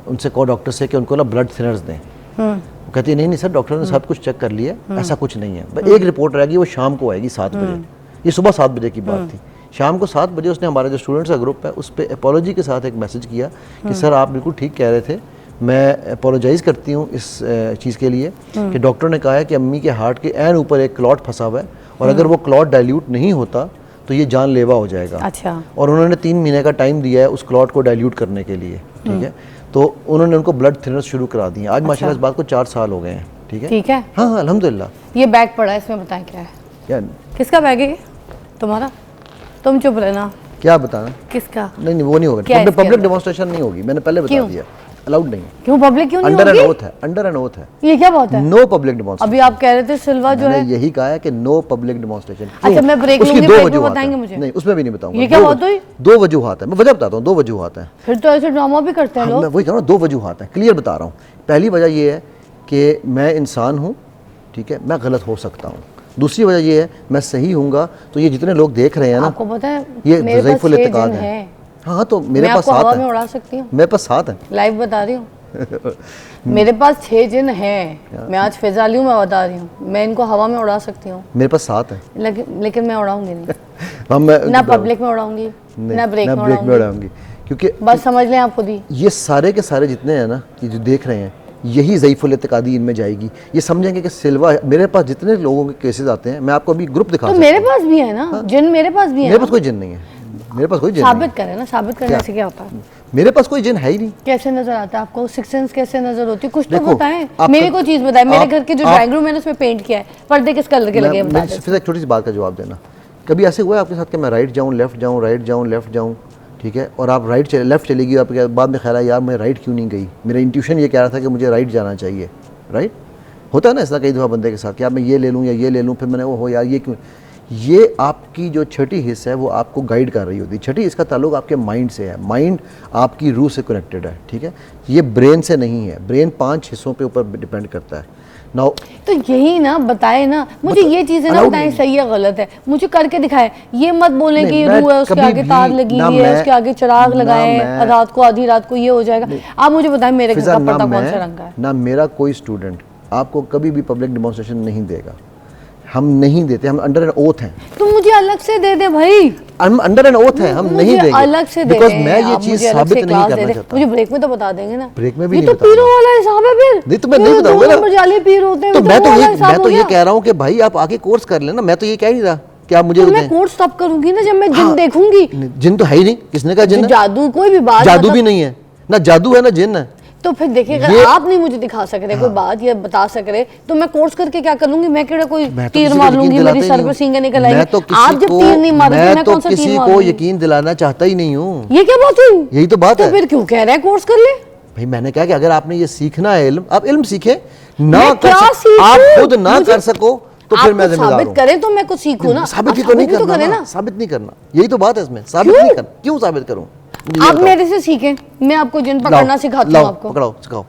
उनसे कहो डॉक्टर से कि उनको ना ब्लड थिनर्स दें। कहती है नहीं सर, डॉक्टर ने सब कुछ चेक कर लिया, ऐसा कुछ नहीं है। एक रिपोर्ट रहेगी, वो शाम को आएगी 7 बजे। ये सुबह 7 बजे की बात थी। शाम को 7 बजे उसने हमारा जो स्टूडेंट्स का ग्रुप है उस पर अपॉलॉजी के साथ एक मैसेज किया कि सर आप बिल्कुल ठीक कह रहे थे, मैं अपोलोजाइज़ करती हूँ इस चीज़ के लिए कि डॉक्टर ने कहा है कि अम्मी के हार्ट के एन ऊपर एक क्लॉट फंसा हुआ है, और अगर वो क्लॉट डाइल्यूट नहीं होता तो ये जानलेवा हो जाएगा। अच्छा। और उन्होंने 3 महीने का टाइम दिया है उस क्लॉट को डाइल्यूट करने के लिए। ठीक है, तो उन्होंने उनको ब्लड थिनर्स शुरू करा दिए। आज माशाल्लाह इस बात को 4 साल हो गए हैं। ठीक है, ठीक है, हाँ अल्हम्दुलिल्लाह। ये बैग पड़ा है, इसमें बताएं क्या है? क्या किसका बैग है? तुम्हारा? तुम चुप रहना। क्या बताना? किसका? नहीं वो नहीं होगा, पब्लिक डेमोन्स्ट्रेशन नहीं होगी, मैंने पहले बता दिया, अलाउड नहीं। क्यों पब्लिक क्यों नहीं होगी? अंडर एन ओथ है। ये क्या बात है? No public demonstration. अभी आप कह रहे थे सिल्वा जो है, यही कहा है कि नो पब्लिक डेमोन्स्ट्रेशन। अच्छा मैं ब्रेक लूंगी, ब्रेक में बताएंगे मुझे। नहीं उसमें भी नहीं बताऊंगा। ये क्या बात हुई? 2 वजूहात है, मैं वजह बताता हूँ। 2 वजूहात है। फिर तो ऐसे ड्रामा भी करते हैं लोग। मैं वही कह रहा हूँ, 2 वजूहात है, क्लियर बता रहा हूँ। पहली वजह ये है कि मैं इंसान हूँ, ठीक है, मैं गलत हो सकता हूँ। दूसरी वजह ये है मैं सही हूँगा तो ये जितने लोग देख रहे हैं ना, आपको पता है ये ज़ईफ़ुल इत्तिक़ाद है। हाँ तो मेरे पास 7 है। मैं उड़ा सकती हूँ, मेरे पास 7 है, लाइव बता रही हूँ। मेरे पास 6 जिन हैं। मैं आज फिजा ली हूँ, मैं बता रही हूँ, मैं इनको हवा में उड़ा सकती हूँ। मेरे पास 7 है, लेकिन मैं उड़ाऊंगी नहीं। ना पब्लिक में उड़ाऊंगी, ना ब्रेक में उड़ाऊंगी, क्योंकि बस समझ लें आप खुद ही। ये सारे के सारे जितने हैं ना, ये जो देख रहे हैं, यही ज़ईफ़ुल इत्तिक़ादी इनमें जाएगी। ये समझेंगे कि सिल्वा, मेरे पास जितने लोगों के केसेस आते हैं, मैं आपको अभी ग्रुप दिखा सकता हूं। मेरे पास भी है ना जिन, मेरे पास भी है। मेरे पास कोई जिन नहीं है, मेरे पास कोई जिन साबित करें ना, साबित करने से क्या होता है? मेरे पास कोई जिन है ही नहीं। कैसे नजर आता है आपको? सिक्स सेंस कैसे नजर होती है? कुछ तो बताएं, मेरे को चीज बताएं। मेरे घर के जो ड्राइंग रूम है उसमें पेंट किया है, पर्दे किस कलर के लगे हैं? फिर एक छोटी सी बात का जवाब देना। कभी ऐसे हुआ है आपके साथ कि मैं राइट जाऊँ, लेफ्ट जाऊँ, राइट जाऊँ, लेफ्ट जाऊँ, ठीक है, और आप लेफ्ट चली गई, आपके बाद में ख्याल है यार मैं राइट क्यों नहीं गई, मेरा इंट्यूशन ये कह रहा था कि मुझे राइट जाना चाहिए। राइट होता है ना ऐसा कई दफ़ा बंदे के साथ कि आप मैं ये ले लूँ या ये ले लूँ, फिर मैंने वो हो यार ये क्यों। ये आपकी जो छठी हिस्सा है वो आपको गाइड कर रही होती है। छठी इसका ताल्लुक आपके माइंड से है, माइंड आपकी रूह से कनेक्टेड है। ठीक है, ये ब्रेन से नहीं है, ब्रेन 5 हिस्सों पे ऊपर डिपेंड करता है। नाउ तो यही ना बताए ना मुझे, ये चीजें ना बताएं सही है गलत है, मुझे करके दिखाएं। ये मत बोलें कि रूह है उसके आगे तार लगी हुई है, उसके आगे चिराग लगाए, रात को आधी रात को ये हो जाएगा। आप मुझे बताएं मेरे घर का पर्दा कौन सा रंग का है? ना मेरा कोई स्टूडेंट आपको कभी भी पब्लिक डेमोन्स्ट्रेशन नहीं देगा, हम नहीं देते, हम अंडर एन ओथ हैं। तो मुझे अलग से दे दे भाई, हम अंडर एन ओथ है, हम नहीं देंगे अलग से दे, बिकॉज़ मैं ये चीज साबित नहीं करना चाहता। मुझे ब्रेक में तो बता देंगे ना, ब्रेक में भी ये तो पीरों वाला हिसाब है। फिर नहीं तो मैं नहीं बताऊंगा ना, जाली पीर होते हैं। तो मैं तो ये कह रहा हूँ कि भाई आप आगे कोर्स कर लेना, मैं तो ये कह नहीं रहा कि आप मुझे। मैं कोर्स तब करूंगी ना जब मैं जिन देखूंगी। जिन तो है ही नहीं, किसने कहा जिन? जादू कोई भी बात, जादू भी नहीं है ना, जादू है ना जिन है। तो फिर देखिए, अगर आप नहीं मुझे दिखा सक रहे कोई बात या बता सक रहे, तो मैं कोर्स करके क्या कर लूंगी? मैं केड़ा कोई तीर मार लूंगी, मेरी सर पे सींगे निकल आएंगी। आप जब तीर नहीं मारोगे, मैं कौन सा तीर किसी को यकीन दिलाना चाहता ही नहीं हूँ। ये क्या बात हुई? यही तो बात है। तो फिर क्यों कह रहे हैं कोर्स कर ले? भाई मैंने कहा कि अगर आपने ये सीखना है इल्म, आप इल्म सीखे ना आप खुद ना कर सको तो फिर मैं जिम्मेदार हूं। साबित करें तो मैं कुछ सीखूं ना। साबित ही तो नहीं करना ना, साबित नहीं करना, यही तो बात है इसमें। साबित नहीं करना, क्यों साबित करूं? आप मेरे से सीखें, मैं आपको जिन पकड़ना सिखाती हूं। आपको पकड़ाओ, सिखाओ।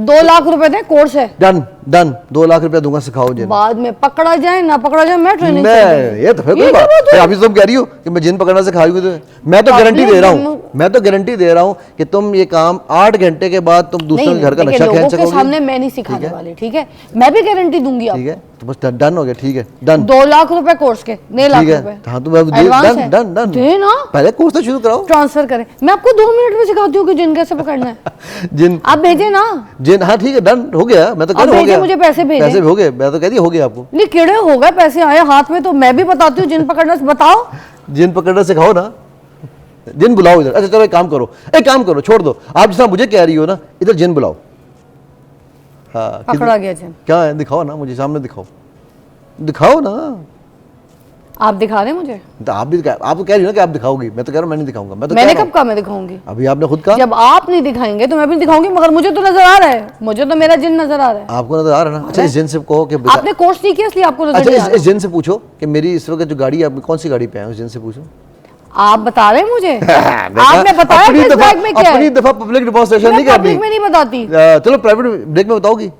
2 लाख रुपए दें, कोर्स है। डन डन, 2 लाख रुपया दूंगा, सिखाओ जिन। बाद में पकड़ा जाए ना पकड़ा जाए, मैं ट्रेनिंग ये तो फिर कोई बात है। अभी तुम कह रही हो कि मैं जिन पकड़ना सिखाऊंगी, तो मैं तो गारंटी दे रहा हूँ, मैं तो गारंटी दे रहा हूँ कि तुम ये काम 8 घंटे के बाद तुम दूसरे के घर का नक्शा खींच सकोगे। सामने मैं नहीं सिखाने वाली, ठीक है? मैं भी गारंटी दूंगी आपको। ठीक है, तो बस डन हो गया। ठीक है, डन। 2 लाख रुपए कोर्स के, 9 लाख रुपए। हाँ तो डन डन डन दे ना, पहले कोर्स तो शुरू कराओ, ट्रांसफर करें। मैं आपको 2 मिनट में सिखाती हूँ कि जिन कैसे पकड़ना है। जिन आप भेजे ना जिन। हाँ ठीक है, डन हो गया। मैं तो कह रहा हूं हो गया, मुझे पैसे भेजे। पैसे हो गए, मैं तो कह दिया हो गया आपको। नहीं, कीड़े हो गए, पैसे आए हाथ में, तो मैं भी बताती हूँ जिन पकड़ना। बताओ, जिन पकड़ना सिखाओ ना, जिन बुलाओ इधर। अच्छा चलो एक काम करो, छोड़ दो आप जिस बुझे कह रही हो ना, इधर जिन बुलाओ। हाँ, पकड़ा गया जिन। क्या है? दिखाओ ना मुझे, सामने दिखाओ ना। आप दिखा रहे मुझे? तो आप भी, आप तो कह रही हो ना कि आप दिखाओगी, मैं तो कह रहा हूँ मैं नहीं दिखाऊंगा। मैंने कब कहा मैं दिखाऊंगी? अभी आपने खुद कहा। जब आप नहीं दिखाएंगे तो मैं भी दिखाऊंगी, मगर मुझे तो नजर आ रहा है, मुझे तो मेरा जिन नजर आ रहा है। आपको नजर आ रहा है ना? अच्छा इस जिन से कहो कि आपने कोर्स नहीं किया इसलिए आपको नजर नहीं आ रहा। अच्छा इस जिन से पूछो कि मेरी इस वक्त जो गाड़ी है, कौन सी गाड़ी पे है, उस जिन से पूछो। आप बता रहे हैं मुझे? आपने बताया किस बैग में क्या है? अपनी दफा पब्लिक डिमॉन्स्ट्रेशन नहीं करनी। पब्लिक में नहीं बताती। चलो प्राइवेट ब्रेक में बताओगी।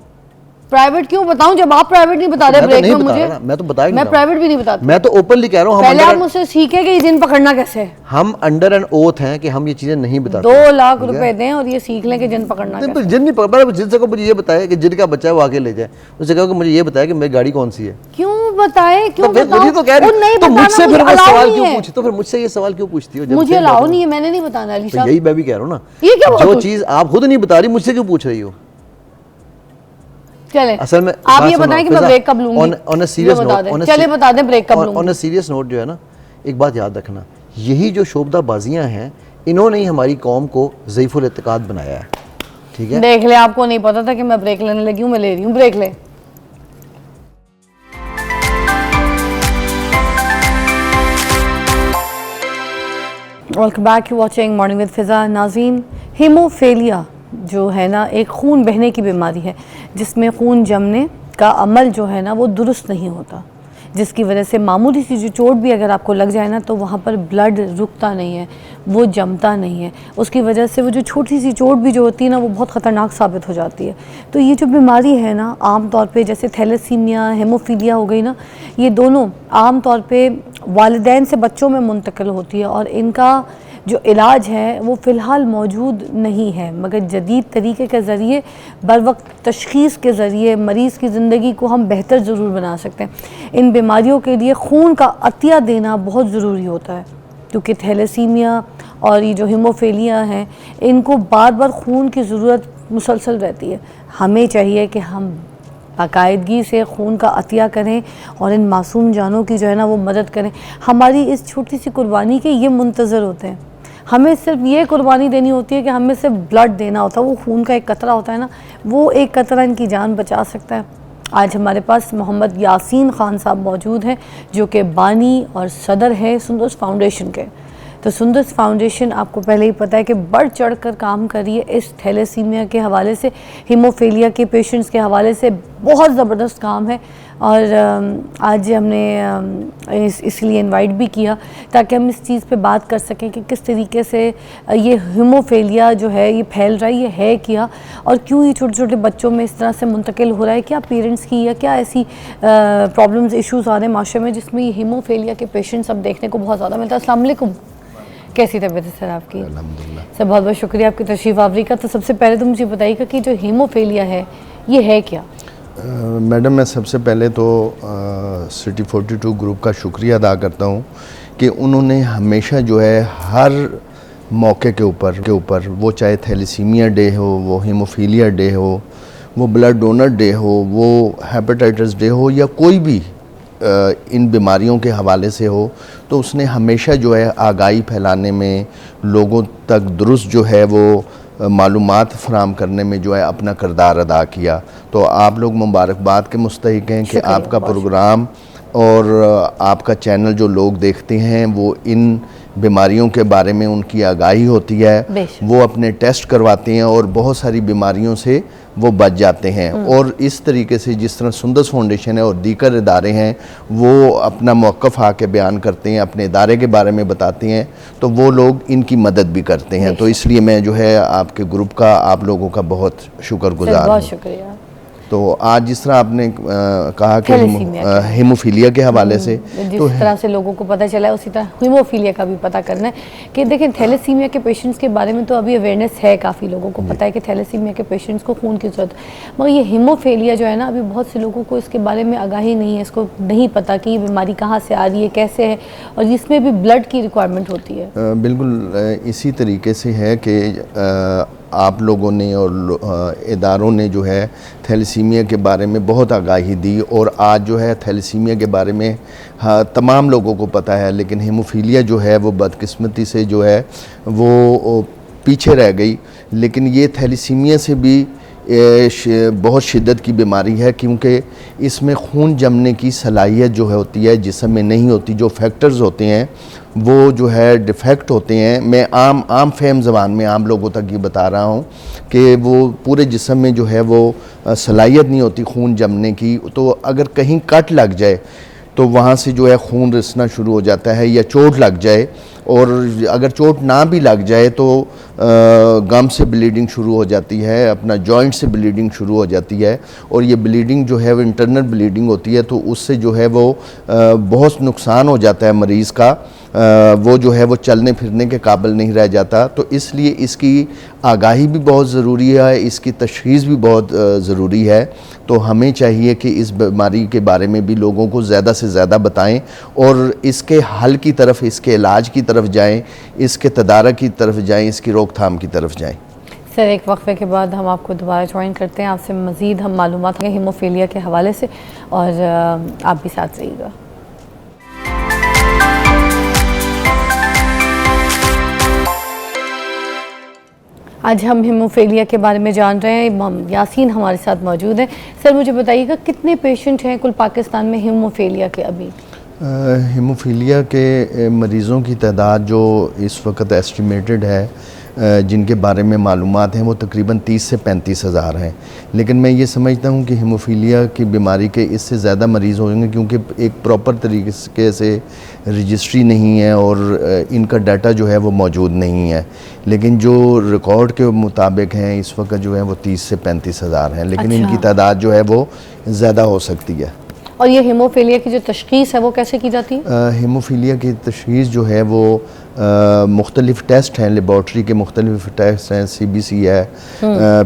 प्राइवेट क्यों बताऊं जब आप प्राइवेट नहीं बता रहे ब्रेक में मुझे? मैं तो बता ही नहीं, मैं प्राइवेट भी नहीं बताती। मैं तो ओपनली कह रहा हूं। पहले आप मुझसे सीखे कि जिन पकड़ना कैसे है। हम अंडर एन ओथ हैं कि हम ये चीजें नहीं बताते। 2 लाख रुपए दें और ये सीख लें कि जिन पकड़ना कैसे। जिन नहीं पकड़ा, जिनसे को मुझे ये बताया कि जिनका बच्चा है वो आके ले जाए, उससे कहो कि मुझे ये बताया कि मेरी गाड़ी कौन सी है। क्यों बताए? क्यों बताऊं? तो कह रही तो मुझसे फिर वो सवाल क्यों पूछती? तो फिर मुझसे ये सवाल क्यों पूछती हो? मुझे अलाउ नहीं है, मैंने नहीं बताना अली साहब। यही मैं भी कह रहा हूँ ना, ये क्या जो चीज आप खुद नहीं बता रही मुझसे क्यों पूछ रही हो? चले असल में आप ये बताएं कि मैं ब्रेक कब लूंगी। ऑन अ सीरियस नोट, चले बता दें ब्रेक कब लूंगी। ऑन अ सीरियस नोट जो है ना, एक बात याद रखना, यही जो शोबदाबाजियां हैं, इन्होंने ही हमारी कौम को ज़ईफुल इत्तिकाद बनाया है। ठीक है, देख ले, आपको नहीं पता था कि मैं ब्रेक लेने लगी हूँ, मैं ले रही हूँ ब्रेक। ले welcome back, you watching morning with Fiza. नाज़रीन, हीमोफेलिया जो है ना, एक खून बहने की बीमारी है जिसमें खून जमने का अमल जो है ना वो दुरुस्त नहीं होता, जिसकी वजह से मामूली सी जो चोट भी अगर आपको लग जाए ना तो वहाँ पर ब्लड रुकता नहीं है, वो जमता नहीं है। उसकी वजह से वो जो छोटी सी चोट भी जो होती है ना वो बहुत ख़तरनाक साबित हो जाती है। तो ये जो बीमारी है ना, आम तौर पे जैसे थैलेसीमिया, हेमोफीलिया हो गई ना, ये दोनों आम तौर पे वालिदैन से बच्चों में मुंतकिल होती है और इनका जो इलाज है वो फ़िलहाल मौजूद नहीं है, मगर जदीद तरीके के ज़रिए बर वक्त तशख़ीस के ज़रिए मरीज़ की ज़िंदगी को हम बेहतर ज़रूर बना सकते हैं। इन बीमारियों के लिए खून का अतिया देना बहुत ज़रूरी होता है, क्योंकि थैलेसीमिया और ये जो हीमोफीलिया हैं इनको बार बार खून की ज़रूरत मुसलसल रहती है। हमें चाहिए कि हम बाकायदगी से खून का अतिया करें और इन मासूम जानों की जो है ना वो मदद करें। हमारी इस छोटी सी कुर्बानी के ये मुंतज़र होते हैं, हमें सिर्फ ये कुर्बानी देनी होती है कि हमें सिर्फ ब्लड देना होता है। वो खून का एक कतरा होता है ना, वो एक कतरा इनकी जान बचा सकता है। आज हमारे पास मोहम्मद यासीन ख़ान साहब मौजूद हैं जो कि बानी और सदर हैं सुंदस फाउंडेशन के। तो सुंदस फाउंडेशन आपको पहले ही पता है कि बढ़ चढ़ कर काम कर रही है इस थैलेसीमिया के हवाले से, हीमोफीलिया के पेशेंट्स के हवाले से बहुत ज़बरदस्त काम है। और आज हमने इसलिए इनवाइट भी किया ताकि हम इस चीज़ पे बात कर सकें कि किस तरीके से ये हीमोफीलिया जो है ये फैल रहा है, ये है क्या और क्यों ये छोटे छोटे बच्चों में इस तरह से मुंतकिल हो रहा है। क्या पेरेंट्स की या क्या ऐसी प्रॉब्लम्स इश्यूज़ आ रहे हैं माशरे में जिसमें ये हीमोफीलिया के पेशेंट्स अब देखने को बहुत ज़्यादा मिलता है। अस्सलाम वालेकुम, कैसी तबीयत है सर आपकी? अल्हम्दुलिल्लाह सर, बहुत बहुत शुक्रिया आपकी तशरीफ़ आवरी का। तो सबसे पहले तो मुझे बताइएगा कि जो हीमोफीलिया है ये है क्या? मैडम, मैं सबसे पहले तो सिटी 42 ग्रुप का शुक्रिया अदा करता हूँ कि उन्होंने हमेशा जो है हर मौके के ऊपर वो चाहे थैलेसीमिया डे हो, वो हीमोफीलिया डे हो, वो ब्लड डोनर डे हो, वो हेपेटाइटिस डे हो या कोई भी इन बीमारियों के हवाले से हो, तो उसने हमेशा जो है आगाही फैलाने में, लोगों तक दुरुस्त जो है वो मालूमात फराम करने में जो है अपना किरदार अदा किया। तो आप लोग मुबारकबाद के मुस्तहिक हैं कि आपका प्रोग्राम और आपका चैनल जो लोग देखते हैं वो इन बीमारियों के बारे में उनकी आगाही होती है, वो अपने टेस्ट करवाते हैं और बहुत सारी बीमारियों से वो बच जाते हैं। और इस तरीके से जिस तरह सुंदस फाउंडेशन है और दीगर इदारे हैं वो अपना मौक़िफ़ आके बयान करते हैं, अपने इदारे के बारे में बताते हैं, तो वो लोग इनकी मदद भी करते हैं। तो इसलिए मैं जो है आपके ग्रुप का, आप लोगों का बहुत शुक्रगुजार हूँ। बहुत शुक्रिया। तो आज जिस तरह आपने कहा कि हीमोफीलिया के हवाले से जिस तरह से लोगों को पता चला है उसी तरह हीमोफीलिया का भी पता करना है कि देखिए थैलेसीमिया के पेशेंट्स के बारे में तो अभी अवेयरनेस है, काफ़ी लोगों को पता है कि थैलेसीमिया के पेशेंट्स को खून की ज़रूरत है, मगर ये हीमोफीलिया जो है ना अभी बहुत से लोगों को इसके बारे में आगाही नहीं है, इसको नहीं पता कि ये बीमारी कहाँ से आ रही है, कैसे है, और जिसमें भी ब्लड की रिक्वायरमेंट होती है। बिल्कुल इसी तरीके से है कि आप लोगों ने और इदारों ने जो है थैलेसीमिया के बारे में बहुत आगाही दी और आज जो है थैलेसीमिया के बारे में तमाम लोगों को पता है, लेकिन हीमोफीलिया जो है वो बदकिस्मती से जो है वो पीछे रह गई। लेकिन ये थैलेसीमिया से भी बहुत शिद्दत की बीमारी है, क्योंकि इसमें खून जमने की सलाहियत जो है होती है जिस्म में नहीं होती, जो फैक्टर्स होते हैं वो जो है डिफेक्ट होते हैं। मैं आम फहम ज़बान में आम लोगों तक ये बता रहा हूँ कि वो पूरे जिस्म में जो है वो सलाहियत नहीं होती खून जमने की। तो अगर कहीं कट लग जाए तो वहाँ से जो है खून रिसना शुरू हो जाता है, या चोट लग जाए, और अगर चोट ना भी लग जाए तो गम से ब्लीडिंग शुरू हो जाती है, अपना जॉइंट से ब्लीडिंग शुरू हो जाती है, और ये ब्लीडिंग जो है वो इंटरनल ब्लीडिंग होती है। तो उससे जो है वो बहुत नुकसान हो जाता है मरीज़ का, वो जो है वो चलने फिरने के काबिल नहीं रह जाता। तो इसलिए इसकी आगाही भी बहुत ज़रूरी है, इसकी तशख़ीस भी बहुत ज़रूरी है। तो हमें चाहिए कि इस बीमारी के बारे में भी लोगों को ज़्यादा से ज़्यादा बताएं और इसके हल की तरफ, इसके इलाज की तरफ जाएं, इसके तदारक की तरफ जाएं, इसकी रोकथाम की तरफ जाएं। सर एक वक्फे के बाद हम आपको दोबारा ज्वाइन करते हैं, आपसे मज़ीद हम मालूमात लेंगे हीमोफीलिया के हवाले से, और आप भी साथ रहिएगा। आज हम हीमोफीलिया के बारे में जान रहे हैं, यासीन हमारे साथ मौजूद हैं। सर मुझे बताइएगा कितने पेशेंट हैं कुल पाकिस्तान में हीमोफीलिया के अभी? हीमोफीलिया के मरीज़ों की तादाद जो इस वक्त एस्टिमेटेड है, जिनके बारे में मालूमात हैं, वो तकरीबन 30 से 35 हज़ार हैं। लेकिन मैं ये समझता हूँ कि हीमोफीलिया की बीमारी के इससे ज़्यादा मरीज़ होंगे, क्योंकि एक प्रॉपर तरीके से रजिस्ट्री नहीं है और इनका डाटा जो है वो मौजूद नहीं है। लेकिन जो रिकॉर्ड के मुताबिक हैं इस वक्त जो है वो 30 से 35 हज़ार हैं, लेकिन इनकी तादाद जो है वो ज़्यादा हो सकती है। और ये हीमोफीलिया की जो तशख़ीस है वो कैसे की जाती है? हीमोफीलिया की तशख़ीस जो है वो मुख्तलिफ़ टेस्ट हैं, लेबॉर्ट्री के मुख्तलिफ़ टेस्ट हैं, CBC है,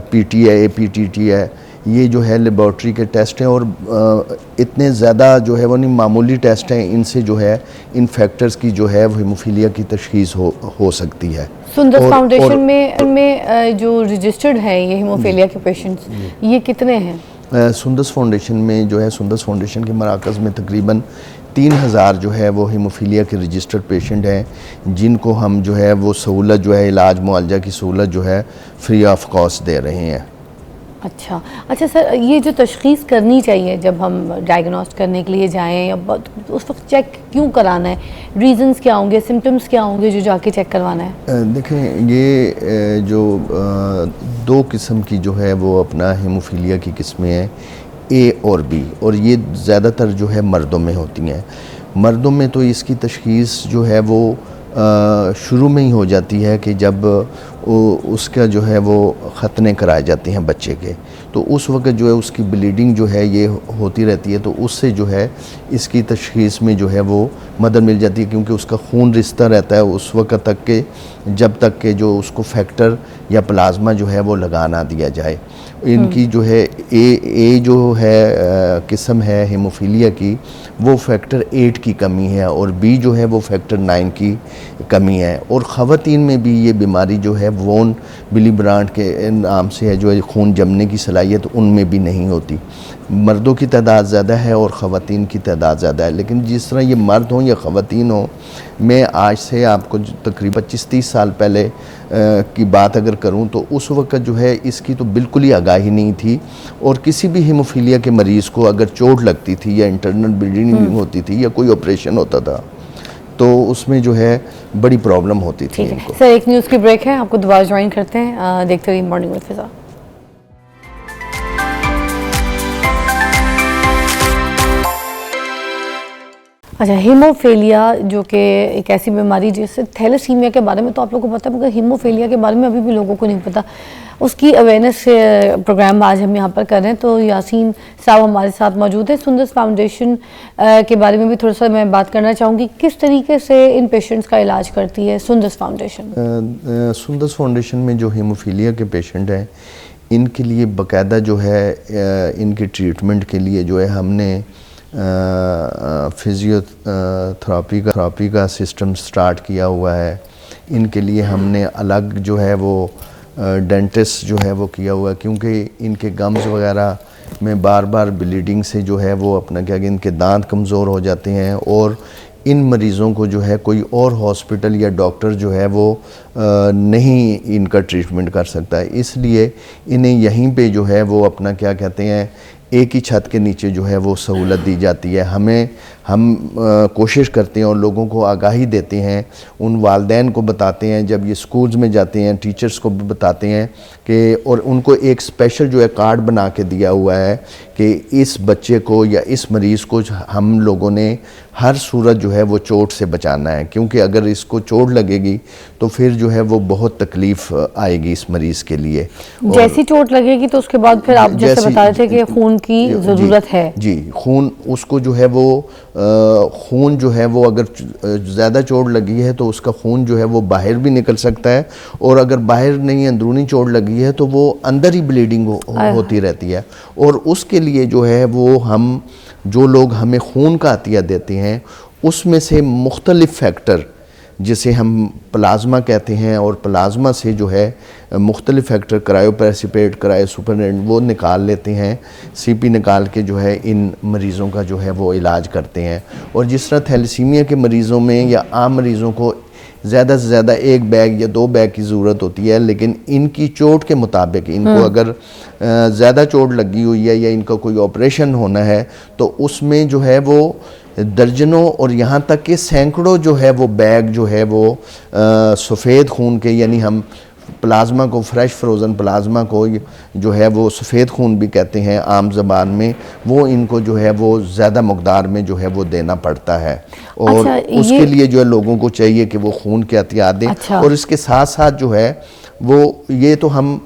PT है, APTT है, ये जो है लेबॉर्ट्री के टेस्ट हैं, और इतने ज़्यादा जो है वो नहीं मामूली टेस्ट हैं, इनसे जो है इन फैक्टर्स की जो है वो हीमोफीलिया की तशख़ीस हो सकती है। सुंदस फाउंडेशन में जो रजिस्टर्ड है ये हीमोफीलिया के पेशेंट्स, ये कितने हैं? सुंदस फाउंडेशन में जो है, सुंदस फाउंडेशन के मराकज़ में तकरीबन 3000 जो है वो हीमोफीलिया के रजिस्टर्ड पेशेंट हैं, जिनको हम जो है वो सहूलत जो है इलाज मुआलजा की सहूलत जो है फ्री ऑफ कॉस्ट दे रहे हैं। अच्छा सर, ये जो तशख़ीस करनी चाहिए जब हम डायग्नोस्ट करने के लिए जाएं, या उस वक्त चेक क्यों कराना है, रीज़न्स क्या होंगे, सिम्टम्स क्या होंगे जो जाके चेक करवाना है? देखें, ये जो 2 किस्म की जो है वो अपना हीमोफीलिया की किस्में हैं, A और B, और ये ज़्यादातर जो है मर्दों में होती हैं। मर्दों में तो इसकी तशख़ीस जो है वो शुरू में ही हो जाती है कि जब उसका जो है वो ख़तने कराए जाते हैं बच्चे के, तो उस वक्त जो है उसकी ब्लीडिंग जो है ये होती रहती है, तो उससे जो है इसकी तशख़ीस में जो है वो मदद मिल जाती है, क्योंकि उसका खून रिश्ता रहता है उस वक्त तक के जब तक के जो उसको फैक्टर या प्लाज्मा जो है वो लगा ना दिया जाए। इनकी जो है ए जो है किस्म है हीमोफीलिया की, वो फैक्टर 8 की कमी है, और B जो है वो फैक्टर 9 की कमी है। और ख़वातीन में भी ये बीमारी जो है वोन बिली ब्रांट के नाम से है, जो है खून जमने की सलाहियत उनमें भी नहीं होती। मर्दों की तादाद ज़्यादा है और ख़वातीन की तादाद ज़्यादा है, लेकिन जिस तरह ये मर्द हों या ख़वातीन हों, मैं आज से आपको तकरीबन 25-30 साल पहले की बात अगर करूं तो उस वक्त जो है इसकी तो बिल्कुल ही आगाही नहीं थी, और किसी भी हीमोफीलिया के मरीज़ को अगर चोट लगती थी या इंटरनल ब्लीडिंग होती थी या कोई ऑपरेशन होता था तो उसमें जो है बड़ी प्रॉब्लम होती थी इनको। सर एक न्यूज़ की ब्रेक है, आपको दोबारा ज्वाइन करते हैं, देखते रहिए मॉर्निंग विद फिज़ा। अच्छा, हीमोफीलिया जो कि एक ऐसी बीमारी जिससे थैलेसीमिया के बारे में तो आप लोगों को पता है, मगर हीमोफीलिया के बारे में अभी भी लोगों को नहीं पता। उसकी अवेयरनेस प्रोग्राम आज हम यहाँ पर कर रहे हैं, तो यासीन साहब हमारे साथ मौजूद है। सुंदस फाउंडेशन के बारे में भी थोड़ा सा मैं बात करना चाहूँगी, किस तरीके से इन पेशेंट्स का इलाज करती है सुंदस फाउंडेशन? सुंदस फाउंडेशन में जो हीमोफीलिया के पेशेंट हैं इनके लिए बाकायदा जो है इनके ट्रीटमेंट के लिए जो है हमने फिजियोथेरापी का सिस्टम स्टार्ट किया हुआ है। इनके लिए हमने अलग जो है वो डेंटिस्ट जो है वो किया हुआ है, क्योंकि इनके गम्स वगैरह में बार बार ब्लीडिंग से जो है वो अपना क्या कि इनके दांत कमज़ोर हो जाते हैं, और इन मरीज़ों को जो है कोई और हॉस्पिटल या डॉक्टर जो है वो नहीं इनका ट्रीटमेंट कर सकता है। इसलिए इन्हें यहीं पे जो है वो अपना क्या कहते हैं एक ही छत के नीचे जो है वो सहूलत दी जाती है। हम कोशिश करते हैं और लोगों को आगाही देते हैं, उन वालदैन को बताते हैं जब ये स्कूल्स में जाते हैं, टीचर्स को भी बताते हैं कि, और उनको एक स्पेशल जो है कार्ड बना के दिया हुआ है कि इस बच्चे को या इस मरीज़ को हम लोगों ने हर सूरत जो है वो चोट से बचाना है, क्योंकि अगर इसको चोट लगेगी तो फिर जो है वो बहुत तकलीफ़ आएगी इस मरीज़ के लिए। जैसी चोट लगेगी तो उसके बाद फिर आप जैसे बता रहे थे कि खून की ज़रूरत है। जी, खून उसको जो है वो खून जो है वो अगर ज़्यादा चोट लगी है तो उसका खून जो है वो बाहर भी निकल सकता है, और अगर बाहर नहीं अंदरूनी चोट लगी है तो वो अंदर ही ब्लीडिंग होती रहती है। और उसके लिए जो है वो हम जो लोग हमें खून का अतिया देते हैं उसमें से मुख्तलिफ फैक्टर जिसे हम प्लाज्मा कहते हैं, और प्लाज्मा से जो है मुख्तलिफ फैक्टर क्रायोप्रेसिपिटेट, क्रायोसुपरनेंट वो निकाल लेते हैं, सीपी निकाल के जो है इन मरीज़ों का जो है वो इलाज करते हैं। और जिस तरह थैलेसीमिया के मरीज़ों में या आम मरीज़ों को ज़्यादा से ज़्यादा 1 बैग या 2 बैग की ज़रूरत होती है, लेकिन इनकी चोट के मुताबिक इनको अगर ज़्यादा चोट लगी हुई है या इनका कोई ऑपरेशन होना है तो उसमें जो है वो दर्जनों और यहाँ तक कि सैकड़ों जो है वो बैग जो है वो सफ़ेद खून के, यानी हम प्लाज्मा को, फ्रेश फ्रोज़न प्लाज्मा को जो है वो सफ़ेद खून भी कहते हैं आम ज़बान में, वो इनको जो है वो ज़्यादा मकदार में जो है वो देना पड़ता है। और उसके लिए जो है लोगों को चाहिए कि वो खून के एहतियात दें। और इसके साथ साथ जो है वो ये तो हम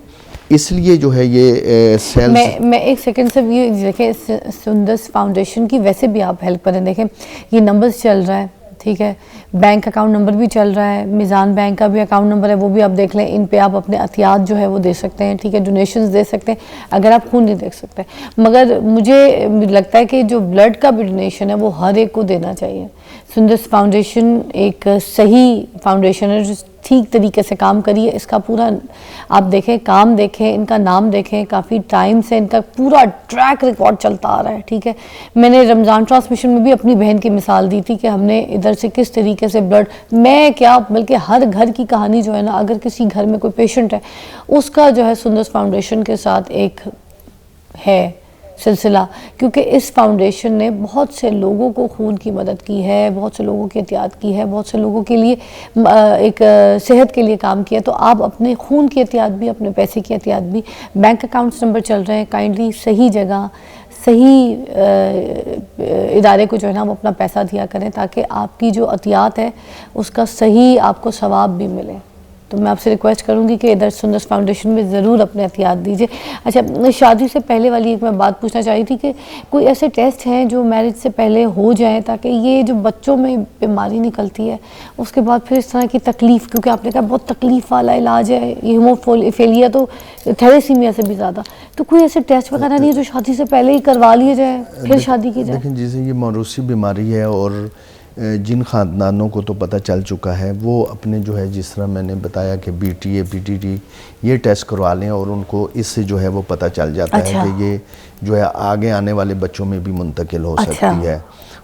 इसलिए जो है ये सेल्स मैं एक सेकंड से ये देखें, सुंदस फाउंडेशन की वैसे भी आप हेल्प करें। देखें ये नंबर्स चल रहा है, ठीक है, बैंक अकाउंट नंबर भी चल रहा है, मिज़ान बैंक का भी अकाउंट नंबर है, वो भी आप देख लें। इन पे आप अपने अतियात जो है वो दे सकते हैं, ठीक है, डोनेशंस दे सकते हैं अगर आप खून नहीं दे सकते। मगर मुझे लगता है कि जो ब्लड का भी डोनेशन है वो हर एक को देना चाहिए। सुंदस फाउंडेशन एक सही फाउंडेशन है जो ठीक तरीके से काम करिए। इसका पूरा आप देखें, काम देखें, इनका नाम देखें, काफ़ी टाइम से इनका पूरा ट्रैक रिकॉर्ड चलता आ रहा है, ठीक है। मैंने रमज़ान ट्रांसमिशन में भी अपनी बहन की मिसाल दी थी कि हमने इधर से किस तरीके से ब्लड, मैं क्या बल्कि हर घर की कहानी जो है ना, अगर किसी घर में कोई पेशेंट है उसका जो है सुंदस फाउंडेशन के साथ एक है सिलसिला, क्योंकि इस फाउंडेशन ने बहुत से लोगों को खून की मदद की है, बहुत से लोगों की एहतियात की है, बहुत से लोगों के लिए एक सेहत के लिए काम किया। तो आप अपने खून की एहतियात भी, अपने पैसे की एहतियात भी, बैंक अकाउंट्स नंबर चल रहे हैं, काइंडली सही जगह सही इदारे को जो है ना वो अपना पैसा दिया करें, ताकि आपकी जो एहतियात है उसका सही आपको सवाब भी मिले। तो मैं आपसे रिक्वेस्ट करूंगी कि इधर सुंदस फाउंडेशन में ज़रूर अपने एहतियात दीजिए। अच्छा, शादी से पहले वाली एक मैं बात पूछना चाह रही थी कि कोई ऐसे टेस्ट हैं जो मैरिज से पहले हो जाएं, ताकि ये जो बच्चों में बीमारी निकलती है उसके बाद फिर इस तरह की तकलीफ़, क्योंकि आपने कहा बहुत तकलीफ़ वाला इलाज है ये हीमोफीलिया, तो थैलेसीमिया से भी ज़्यादा, तो कोई ऐसे टेस्ट वगैरह नहीं है जो शादी से पहले ही करवा लिए जाए फिर शादी की जाए? लेकिन जैसे ये मौरूसी बीमारी है और जिन ख़ानदानों को तो पता चल चुका है वो अपने जो है, जिस तरह मैंने बताया कि BTA PTT ये टेस्ट करवा लें और उनको इससे जो है वो पता चल जाता है कि ये जो है आगे आने वाले बच्चों में भी मुंतकिल हो सकती है।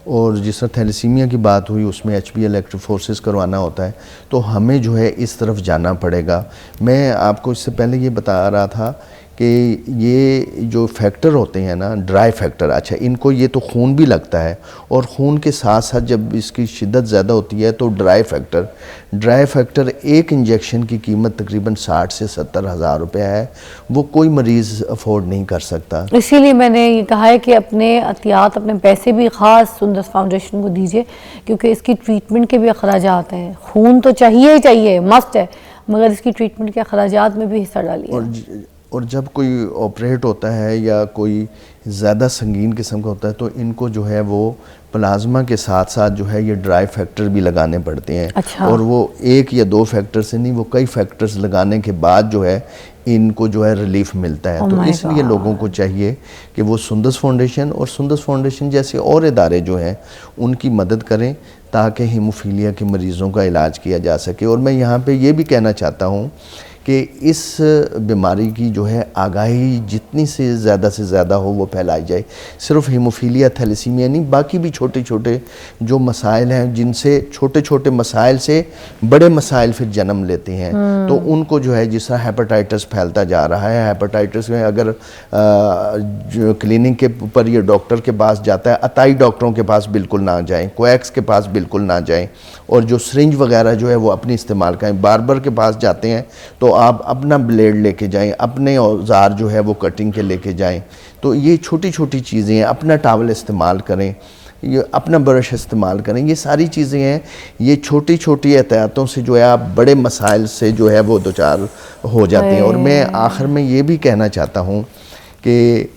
और जिस तरह थैलेसीमिया की बात हुई उसमें HB इलेक्ट्रोफोरेसिस करवाना होता है, तो हमें जो है इस तरफ जाना पड़ेगा। मैं आपको इससे पहले ये बता रहा था कि ये जो फैक्टर होते हैं ना, ड्राई फैक्टर, अच्छा इनको ये तो खून भी लगता है और खून के साथ साथ जब इसकी शिद्दत ज़्यादा होती है तो ड्राई फैक्टर एक इंजेक्शन की कीमत तकरीबन 60 से 70 हज़ार रुपये है, वो कोई मरीज़ अफोर्ड नहीं कर सकता। इसीलिए मैंने ये कहा है कि अपने एहतियात, अपने पैसे भी ख़ास सुंदर फाउंडेशन को दीजिए, क्योंकि इसकी ट्रीटमेंट के भी अखराजात हैं। खून तो चाहिए ही चाहिए, मस्ट है, मगर इसकी ट्रीटमेंट के अखराजात में भी हिस्सा डालिए। और जब कोई ऑपरेट होता है या कोई ज़्यादा संगीन किस्म का होता है तो इनको जो है वो प्लाज्मा के साथ साथ जो है ये ड्राई फैक्टर भी लगाने पड़ते हैं। अच्छा। और वो एक या दो फैक्टर से नहीं, वो कई फैक्टर्स लगाने के बाद जो है इनको जो है रिलीफ मिलता है। तो इसलिए लोगों को चाहिए कि वो सुंदस फाउंडेशन और सुंदस फाउंडेशन जैसे और इदारे जो हैं उनकी मदद करें ताकि हीमोफीलिया के मरीज़ों का इलाज किया जा सके। और मैं यहाँ पे ये भी कहना चाहता हूँ कि इस बीमारी की जो है आगाही जितनी से ज़्यादा हो वो फैलाई जाए। सिर्फ हीमोफीलिया थैलेसीमिया नहीं, बाकी भी छोटे छोटे जो मसाइल हैं, जिनसे छोटे छोटे मसाइल से बड़े मसाइल फिर जन्म लेते हैं, तो उनको जो है, जिस तरह हेपेटाइटिस फैलता जा रहा है, हेपेटाइटिस में अगर जो क्लिनिक के ऊपर ये डॉक्टर के पास जाता है, अताई डॉक्टरों के पास बिल्कुल ना जाएं, कोएक्स के पास बिल्कुल ना जाएं, और जो सिरिंज वगैरह जो है वो अपनी इस्तेमाल करें। बार्बर के पास जाते हैं तो आप अपना ब्लेड लेके जाएं, अपने औजार जो है वो कटिंग के लेके जाएं। तो ये छोटी छोटी चीज़ें हैं, अपना टावल इस्तेमाल करें, ये अपना ब्रश इस्तेमाल करें, ये सारी चीज़ें हैं। ये छोटी छोटी एहतियातों से जो है आप बड़े मसाइल से जो है वो दो चार हो जाते हैं। और मैं आखिर में ये भी कहना चाहता हूँ कि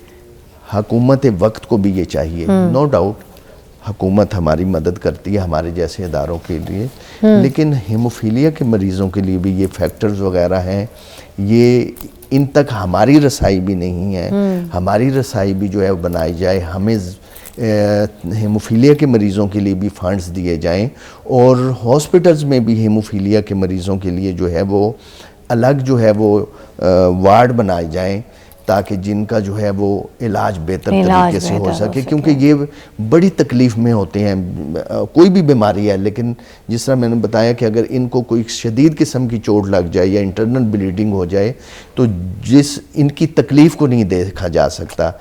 हुकूमत वक्त को भी ये चाहिए, नो डाउट हुकूमत हमारी मदद करती है हमारे जैसे इदारों के लिए, लेकिन हीमोफीलिया के मरीज़ों के लिए भी ये फैक्टर्स वगैरह हैं, ये इन तक हमारी रसाई भी नहीं है। हमारी रसाई भी जो है बनाई जाए, हमें हीमोफीलिया के मरीज़ों के लिए भी फंड्स दिए जाएं, और हॉस्पिटल्स में भी हीमोफीलिया के मरीज़ों के लिए जो है वो अलग जो है वो वार्ड बनाए जाएं, ताकि जिनका जो है वो इलाज बेहतर तरीके से हो सके। क्योंकि ये बड़ी तकलीफ़ में होते हैं, कोई भी बीमारी है, लेकिन जिस तरह मैंने बताया कि अगर इनको कोई शदीद किस्म की चोट लग जाए या इंटरनल ब्लीडिंग हो जाए तो जिस इनकी तकलीफ़ को नहीं देखा जा सकता,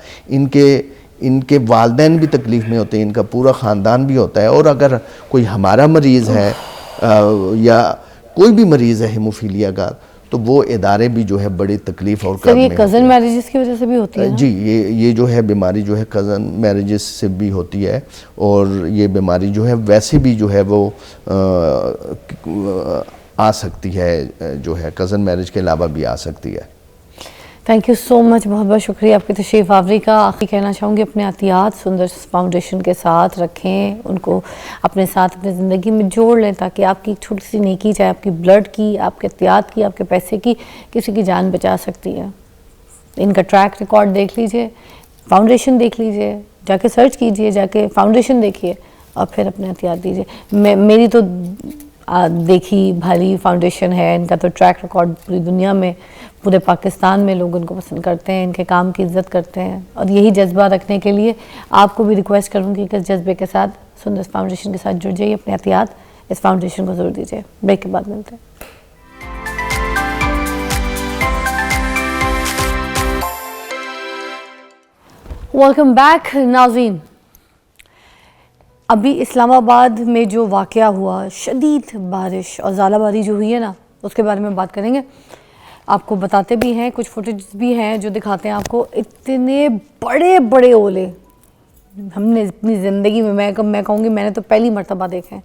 इनके वालिदैन भी तकलीफ़ में होते हैं, इनका पूरा ख़ानदान भी होता है। और अगर कोई हमारा मरीज़ है या कोई भी मरीज़ है हीमोफीलिया का, तो वो इदारे भी जो है बड़ी तकलीफ और सर, ये कज़न मैरिजेस की वजह से भी होती है ना? जी, ये जो है बीमारी जो है कज़न मैरिजेस से भी होती है, और ये बीमारी जो है वैसे भी जो है वो आ सकती है, जो है कज़न मैरिज के अलावा भी आ सकती है। थैंक यू सो मच, बहुत बहुत शुक्रिया आपकी तशरीफ़ आवरी का। आखिर कहना चाहूँगी, अपने एहतियात सुंदर फाउंडेशन के साथ रखें, उनको अपने साथ अपनी ज़िंदगी में जोड़ लें, ताकि आपकी एक छोटी सी नेकी, चाहे आपकी ब्लड की, आपके एहतियात की, आपके पैसे की, किसी की जान बचा सकती है। इनका ट्रैक रिकॉर्ड देख लीजिए, फाउंडेशन देख लीजिए, जाके सर्च कीजिए, जाके फाउंडेशन देखिए और फिर अपने एहतियात दीजिए। मेरी तो देखी भारी फाउंडेशन है, इनका तो ट्रैक रिकॉर्ड पूरी दुनिया में, पूरे पाकिस्तान में लोग उनको पसंद करते हैं, इनके काम की इज्जत करते हैं। और यही जज्बा रखने के लिए आपको भी रिक्वेस्ट करूँगी कि इस जज्बे के साथ सुंदर फाउंडेशन के साथ जुड़ जाइए, अपने एहतियात इस फाउंडेशन को ज़रूर दीजिए। ब्रेक के बाद मिलते हैं। वेलकम बैक नाज़रीन। अभी इस्लामाबाद में जो वाक़या हुआ, शदीद बारिश और ज़ालाबारी जो हुई है ना, उसके बारे में बात करेंगे। आपको बताते भी हैं, कुछ फुटेज भी हैं जो दिखाते हैं आपको। इतने बड़े बड़े ओले हमने अपनी ज़िंदगी में, मैं कहूँगी मैंने तो पहली मर्तबा देखे हैं।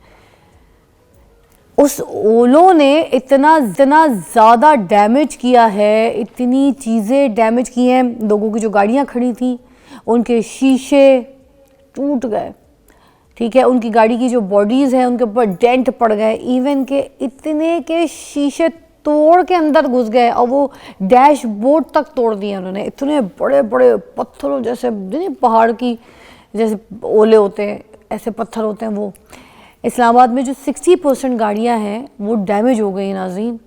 उस ओलों ने इतना ज़्यादा डैमेज किया है, इतनी चीज़ें डैमेज की हैं। लोगों की जो गाड़ियाँ खड़ी थी उनके शीशे टूट गए, ठीक है, उनकी गाड़ी की जो बॉडीज़ हैं उनके ऊपर डेंट पड़ गए, इवन के इतने के शीशे तोड़ के अंदर घुस गए और वो डैशबोर्ड तक तोड़ दिए उन्होंने। इतने बड़े बड़े पत्थरों जैसे, पहाड़ की जैसे ओले होते हैं, ऐसे पत्थर होते हैं वो। इस्लामाबाद में जो 60% गाड़ियाँ हैं वो डैमेज हो गई नाज़रीन,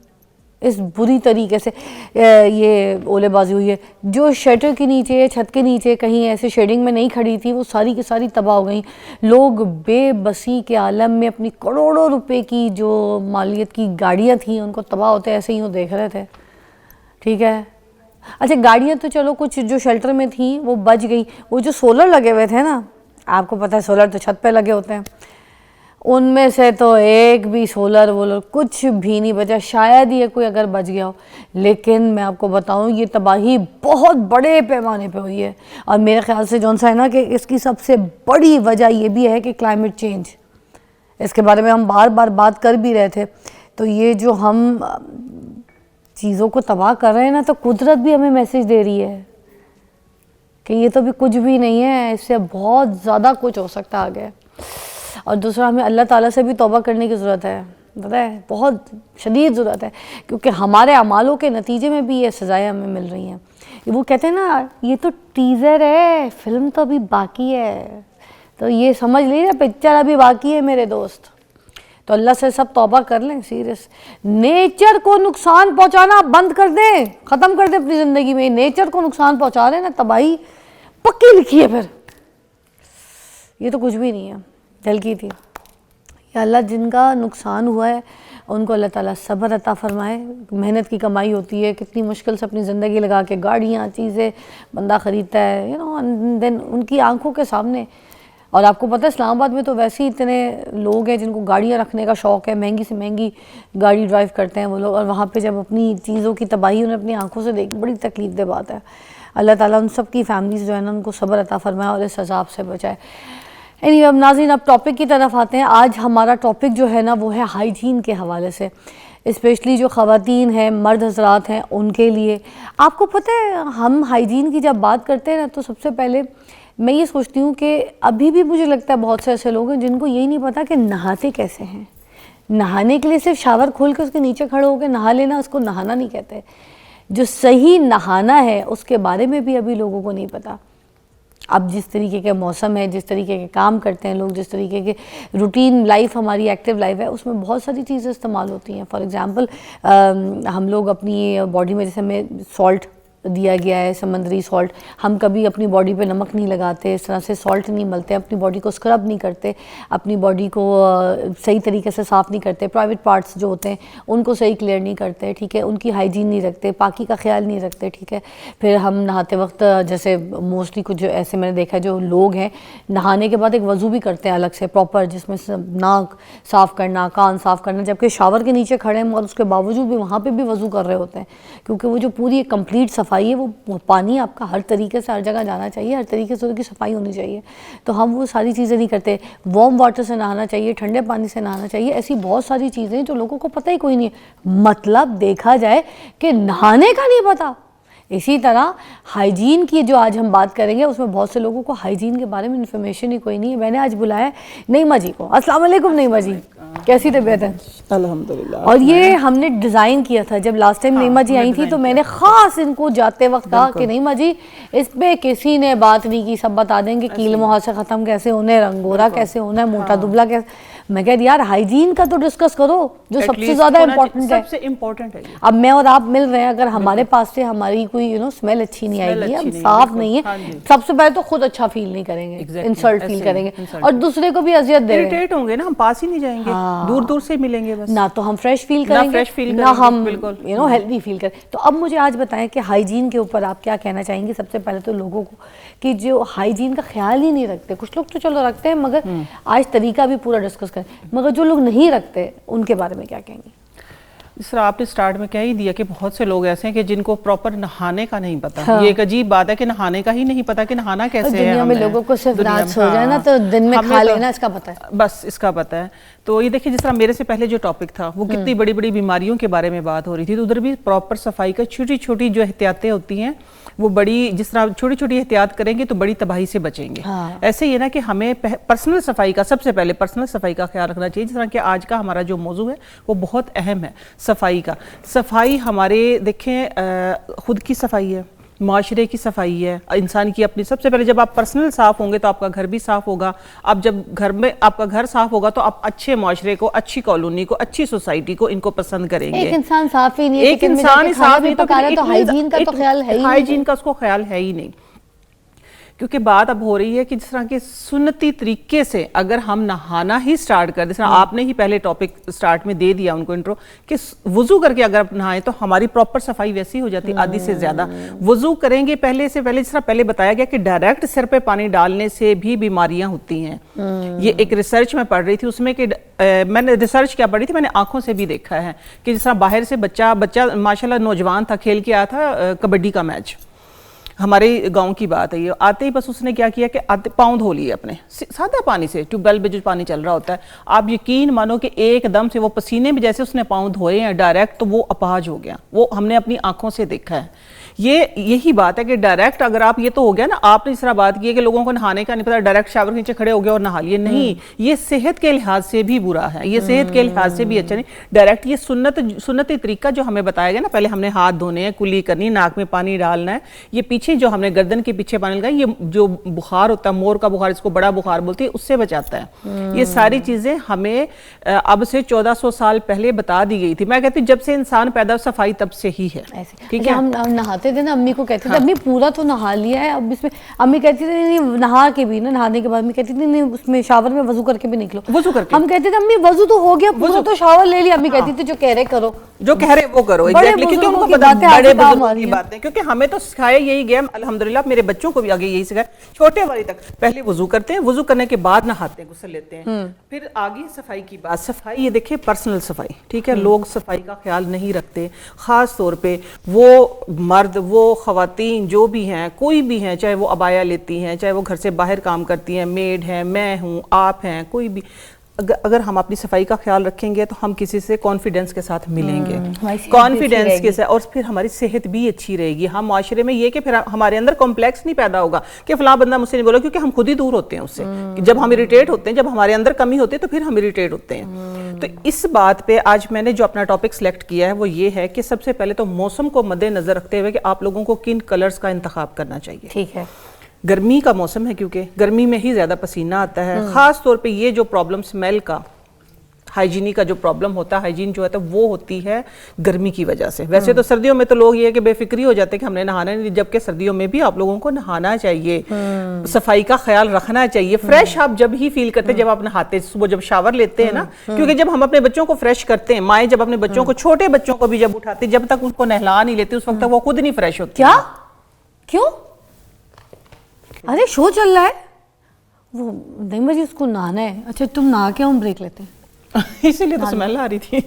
इस बुरी तरीके से ये ओलेबाजी हुई है। जो शटर के नीचे, छत के नीचे कहीं ऐसे शेडिंग में नहीं खड़ी थी, वो सारी की सारी तबाह हो गई। लोग बेबसी के आलम में अपनी करोड़ों रुपए की जो मालियत की गाड़ियाँ थी उनको तबाह होते ऐसे ही वो देख रहे थे। ठीक है, अच्छा गाड़ियाँ तो चलो कुछ जो शेल्टर में थी वो बच गई। वो जो सोलर लगे हुए थे ना, आपको पता है सोलर तो छत पे लगे होते हैं, उनमें से तो एक भी सोलर वोलर कुछ भी नहीं बचा। शायद ये कोई अगर बच गया हो, लेकिन मैं आपको बताऊं ये तबाही बहुत बड़े पैमाने पे हुई है। और मेरे ख्याल से जौन सा है ना कि इसकी सबसे बड़ी वजह ये भी है कि क्लाइमेट चेंज, इसके बारे में हम बार बार बात कर भी रहे थे। तो ये जो हम चीज़ों को तबाह कर रहे हैं ना, तो कुदरत भी हमें मैसेज दे रही है कि ये तो भी कुछ भी नहीं है, इससे बहुत ज़्यादा कुछ हो सकता है आगे। और दूसरा, हमें अल्लाह ताला से भी तौबा करने की ज़रूरत है, पता है, बहुत शदीद ज़रूरत है, क्योंकि हमारे अमालों के नतीजे में भी ये सज़ाएँ हमें मिल रही हैं। वो कहते हैं ना, ये तो टीज़र है, फिल्म तो अभी बाकी है, तो ये समझ लीजिए पिक्चर अभी बाकी है मेरे दोस्त। तो अल्लाह से सब तौबा कर लें, सीरियस। नेचर को नुकसान पहुंचाना बंद कर दें, ख़त्म कर दें अपनी ज़िंदगी में। नेचर को नुकसान पहुंचा रहे हैं ना, तबाही पक्की लिखी है फिर। ये तो कुछ भी नहीं है, दिल की थी। या अल्लाह जिनका नुकसान हुआ है उनको अल्लाह ताला सब्र अता फरमाए। मेहनत की कमाई होती है, कितनी मुश्किल से अपनी ज़िंदगी लगा के गाड़ियाँ चीज़ें बंदा ख़रीदता है, यू नो, एंड देन उनकी आंखों के सामने। और आपको पता है इस्लामाबाद में तो वैसे ही इतने लोग हैं जिनको गाड़ियाँ रखने का शौक़ है, महंगी से महंगी गाड़ी ड्राइव करते हैं वो लोग, और वहाँ पे जब अपनी चीज़ों की तबाही उन्हें अपनी आंखों से देख, बड़ी तकलीफ दे बात है। अल्लाह ताला उन सब की फैमिलीज़ जो है ना उनको सब्र अता फरमाए और इस अज़ाब से बचाए। एनीवे, अब नाज़रीन अब टॉपिक की तरफ आते हैं। आज हमारा टॉपिक जो है ना वो है हाइजीन के हवाले से, स्पेशली जो ख़वातीन हैं, मर्द हज़रात हैं, उनके लिए। आपको पता है हम हाइजीन की जब बात करते हैं ना, तो सबसे पहले मैं ये सोचती हूँ कि अभी भी मुझे लगता है बहुत से ऐसे लोग हैं जिनको यही नहीं पता कि नहाते कैसे हैं। नहाने के लिए सिर्फ शावर खोल के उसके नीचे खड़े होकर नहा लेना, उसको नहाना नहीं कहते। जो सही नहाना है उसके बारे में भी अभी लोगों को नहीं पता। अब जिस तरीके के मौसम है, जिस तरीके के काम करते हैं लोग, जिस तरीके के रूटीन लाइफ हमारी एक्टिव लाइफ है, उसमें बहुत सारी चीज़ें इस्तेमाल होती हैं। फॉर एग्ज़ाम्पल हम लोग अपनी बॉडी में, जैसे हमें सॉल्ट दिया गया है, समंदरी सॉल्ट, हम कभी अपनी बॉडी पे नमक नहीं लगाते, इस तरह से सॉल्ट नहीं मलते, अपनी बॉडी को स्क्रब नहीं करते, अपनी बॉडी को सही तरीके से साफ़ नहीं करते, प्राइवेट पार्ट्स जो होते हैं उनको सही क्लियर नहीं करते, ठीक है, उनकी हाइजीन नहीं रखते, पाकी का ख्याल नहीं रखते, ठीक है। फिर हम नहाते वक्त, जैसे मोस्टली कुछ ऐसे मैंने देखा जो लोग हैं नहाने के बाद एक वज़ू भी करते हैं अलग से प्रॉपर, जिसमें नाक साफ़ करना, कान साफ़ करना, जबकि शावर के नीचे खड़े हैं और उसके बावजूद भी वहाँ पर भी वज़ू कर रहे होते हैं, क्योंकि वो जो पूरी एक कंप्लीट सफाई है, वो पानी आपका हर तरीके से हर जगह जाना चाहिए, हर तरीके से उसकी सफाई होनी चाहिए। तो हम वो सारी चीज़ें नहीं करते। वार्म वाटर से नहाना चाहिए, ठंडे पानी से नहाना चाहिए, ऐसी बहुत सारी चीज़ें जो लोगों को पता ही कोई नहीं है। मतलब देखा जाए कि नहाने का नहीं पता। इसी तरह हाइजीन की जो आज हम बात करेंगे उसमें बहुत से लोगों को हाइजीन के बारे में इन्फॉर्मेशन ही कोई नहीं है। मैंने आज बुलाया नईमा जी को। अस्सलाम वालेकुम नईमा जी, कैसी तबीयत है? अल्हम्दुलिल्लाह। और ये हमने डिज़ाइन किया था जब लास्ट टाइम नईमा जी आई थी, तो मैंने ख़ास इनको जाते वक्त कहा कि नईमा जी इस पर किसी ने बात नहीं की, सब बता देंगे कील मुहां से ख़त्म कैसे होना है, रंगोरा कैसे होना है, मोटा दुबला कैसे। मैं कह यार हाइजीन का तो डिस्कस करो जो सबसे ज़्यादा इम्पोर्टेंट है। सबसे इम्पोर्टेंट है। अब मैं और आप मिल रहे हैं, अगर हमारे पास से हमारी कोई स्मेल अच्छी नहीं आएगी, हम साफ नहीं है, सबसे पहले तो खुद अच्छा फील नहीं करेंगे, इंसल्ट फील करेंगे और दूसरे को भी अजियत देंगे, इरिटेट होंगे ना, हम पास ही नहीं जाएंगे, दूर दूर से मिलेंगे बस। ना तो हम फ्रेश फील करेंगे, ना हम हेल्दी फील करें। तो अब मुझे आज बताएं कि हाइजीन के ऊपर आप क्या कहना चाहेंगे सबसे पहले तो लोगों को, कि जो हाइजीन का ख्याल ही नहीं रखते। कुछ लोग तो चलो रखते हैं, मगर आज तरीका भी पूरा डिस्कस करें, मगर जो लोग नहीं रखते उनके बारे में क्या कहेंगे? इस तरह आपने स्टार्ट में कह ही दिया कि बहुत से लोग ऐसे हैं कि जिनको प्रॉपर नहाने का नहीं पता। हाँ। ये एक अजीब बात है कि नहाने का ही नहीं पता कि नहाना कैसे है। दुनिया में लोगों को सिर्फ रात सो जाए ना तो दिन में खा लेना, इसका पता है, बस इसका पता है। तो ये देखिए, जिस तरह मेरे से पहले जो टॉपिक था वो कितनी बड़ी बड़ी बीमारियों के बारे में बात हो रही थी, तो उधर भी प्रॉपर सफाई का छोटी छोटी जो एहतियातें होती हैं वो बड़ी, जिस तरह छोटी छोटी एहतियात करेंगे तो बड़ी तबाही से बचेंगे। हाँ। ऐसे ही है ना कि हमें पर्सनल सफाई का, सबसे पहले पर्सनल सफाई का ख्याल रखना चाहिए। जिस तरह कि आज का हमारा जो मौजू है वो बहुत अहम है, सफाई का। सफाई हमारे देखें खुद की सफाई है, माशरे की सफाई है, इंसान की अपनी। सबसे पहले जब आप पर्सनल साफ होंगे तो आपका घर भी साफ होगा। अब जब घर में आपका घर साफ होगा तो आप अच्छे माशरे को, अच्छी कॉलोनी को, अच्छी सोसाइटी को इनको पसंद करेंगे। एक इंसान साफ ही नहीं है, एक इंसान ही साफ नहीं तो हाइजीन का तो ख्याल है ही, हाइजीन का उसको ख्याल है ही नहीं। क्योंकि बात अब हो रही है कि जिस तरह के सुन्नती तरीके से अगर हम नहाना ही स्टार्ट कर, जिस तरह आपने ही पहले टॉपिक स्टार्ट में दे दिया उनको इंट्रो, कि वुजू करके अगर आप नहाएं तो हमारी प्रॉपर सफाई वैसी हो जाती है, आधी से ज्यादा। वुजू करेंगे पहले से पहले, जिस तरह पहले बताया गया कि डायरेक्ट सिर पे पानी डालने से भी बीमारियां होती हैं। ये एक रिसर्च में पढ़ रही थी, उसमें कि मैंने रिसर्च क्या पढ़ी थी, मैंने आंखों से भी देखा है कि जिस तरह बाहर से बच्चा माशाल्लाह नौजवान था, खेल के आया था कबड्डी का मैच, हमारे गांव की बात है ये, आते ही बस उसने क्या किया कि पाँव धो लिए अपने सादा पानी से, ट्यूबवेल पे जो पानी चल रहा होता है। आप यकीन मानो कि एकदम से वो पसीने में जैसे उसने पाँव धोए हैं डायरेक्ट, तो वो अपाहज हो गया। वो हमने अपनी आंखों से देखा है। यही बात है कि डायरेक्ट अगर आप, ये तो हो गया ना, आपने इस तरह बात की है कि लोगों को नहाने का नहीं पता, डायरेक्ट शावर के नीचे खड़े हो गए और नहा लिए। नहीं, ये सेहत के लिहाज से भी बुरा है, ये सेहत के लिहाज से भी अच्छा नहीं। डायरेक्ट ये सुन्नती तरीका जो हमें बताया गया ना, पहले हमने हाथ धोने हैं, कुली करनी, नाक में पानी डालना है, ये पीछे जो हमने गर्दन के पीछे पानी लगाया, ये जो बुखार होता है, मोर का बुखार, इसको बड़ा बुखार बोलते हैं, उससे बचाता है। ये सारी चीजें हमें अब से 1400 साल पहले बता दी गई थी। मैं कहती हूँ जब से इंसान पैदा, सफाई तब से ही है। ठीक है, हम नहाते थे ना, अम्मी को कहते थे अम्मी पूरा तो नहा लिया है, अब इसमें अम्मी कहती थी नहीं, नहा के भी ना, नहाने के बाद अम्मी कहती थी नहीं, उसमें शावर में वजू करके भी निकलो। वजू करके हम कहते थे अम्मी वजू तो हो गया, पूरा तो शावर ले लिया। अम्मी कहती थी जो कह रहे करो, जो कह रहे वो करो। एग्जैक्टली, क्योंकि उनको पता है बड़े बुजुर्गों की बातें, क्योंकि हमें तो सिखाया यही गया, अल्हम्दुलिल्लाह मेरे बच्चों को भी आगे यही सिखाया, छोटे वाली तक। पहले वजू करते हैं, वजू करने के बाद नहाते हैं, गुस्ल लेते हैं, फिर आगे सफाई की बात। सफाई ये देखिए पर्सनल सफाई, ठीक है, लोग सफाई का ख्याल नहीं रखते, खास तौर पे वो मर्द, वो खवातीन जो भी हैं, कोई भी हैं, चाहे वो अबाया लेती हैं, चाहे वो घर से बाहर काम करती हैं, मेड हैं, मैं हूँ, आप हैं, कोई भी, अगर हम अपनी सफाई का ख्याल रखेंगे तो हम किसी से कॉन्फिडेंस के साथ मिलेंगे, कॉन्फिडेंस के साथ, और फिर हमारी सेहत भी अच्छी रहेगी। हम माशरे में ये कि फिर हमारे अंदर कॉम्प्लेक्स नहीं पैदा होगा कि फलां बंदा मुझसे नहीं बोला, क्योंकि हम खुद ही दूर होते हैं उससे। जब हम इरिटेट होते हैं, जब हमारे अंदर कमी होती है, तो फिर हम इरिटेट होते हैं। तो इस बात पे आज मैंने जो अपना टॉपिक सिलेक्ट किया है वो ये है कि सबसे पहले तो मौसम को मद्देनजर रखते हुए कि आप लोगों को किन कलर्स का इंतखाब करना चाहिए। ठीक है, गर्मी का मौसम है, क्योंकि गर्मी में ही ज्यादा पसीना आता है, खास तौर पे ये जो प्रॉब्लम स्मेल का, हाइजीनी का जो प्रॉब्लम होता है, हाइजीन जो है तो वो होती है गर्मी की वजह से। वैसे तो सर्दियों में तो लोग ये है कि बेफिक्री हो जाते हैं कि हमने नहाना नहीं, जबकि सर्दियों में भी आप लोगों को नहाना चाहिए, सफाई का ख्याल रखना चाहिए। फ्रेश आप जब ही फील करते हैं जब आप नहाते, सुबह जब शावर लेते हैं ना, क्योंकि जब हम अपने बच्चों को फ्रेश करते हैं, माएँ जब अपने बच्चों को, छोटे बच्चों को भी जब उठाते, जब तक उनको नहला नहीं लेते उस वक्त तक वो खुद नहीं फ्रेश होती। क्या, क्यों? अरे शो चल रहा है, वो नहीं मुझे उसको नहाना है। अच्छा तुम नहा के हम ब्रेक लेते हैं। इसीलिए तो स्मेल आ रही थी।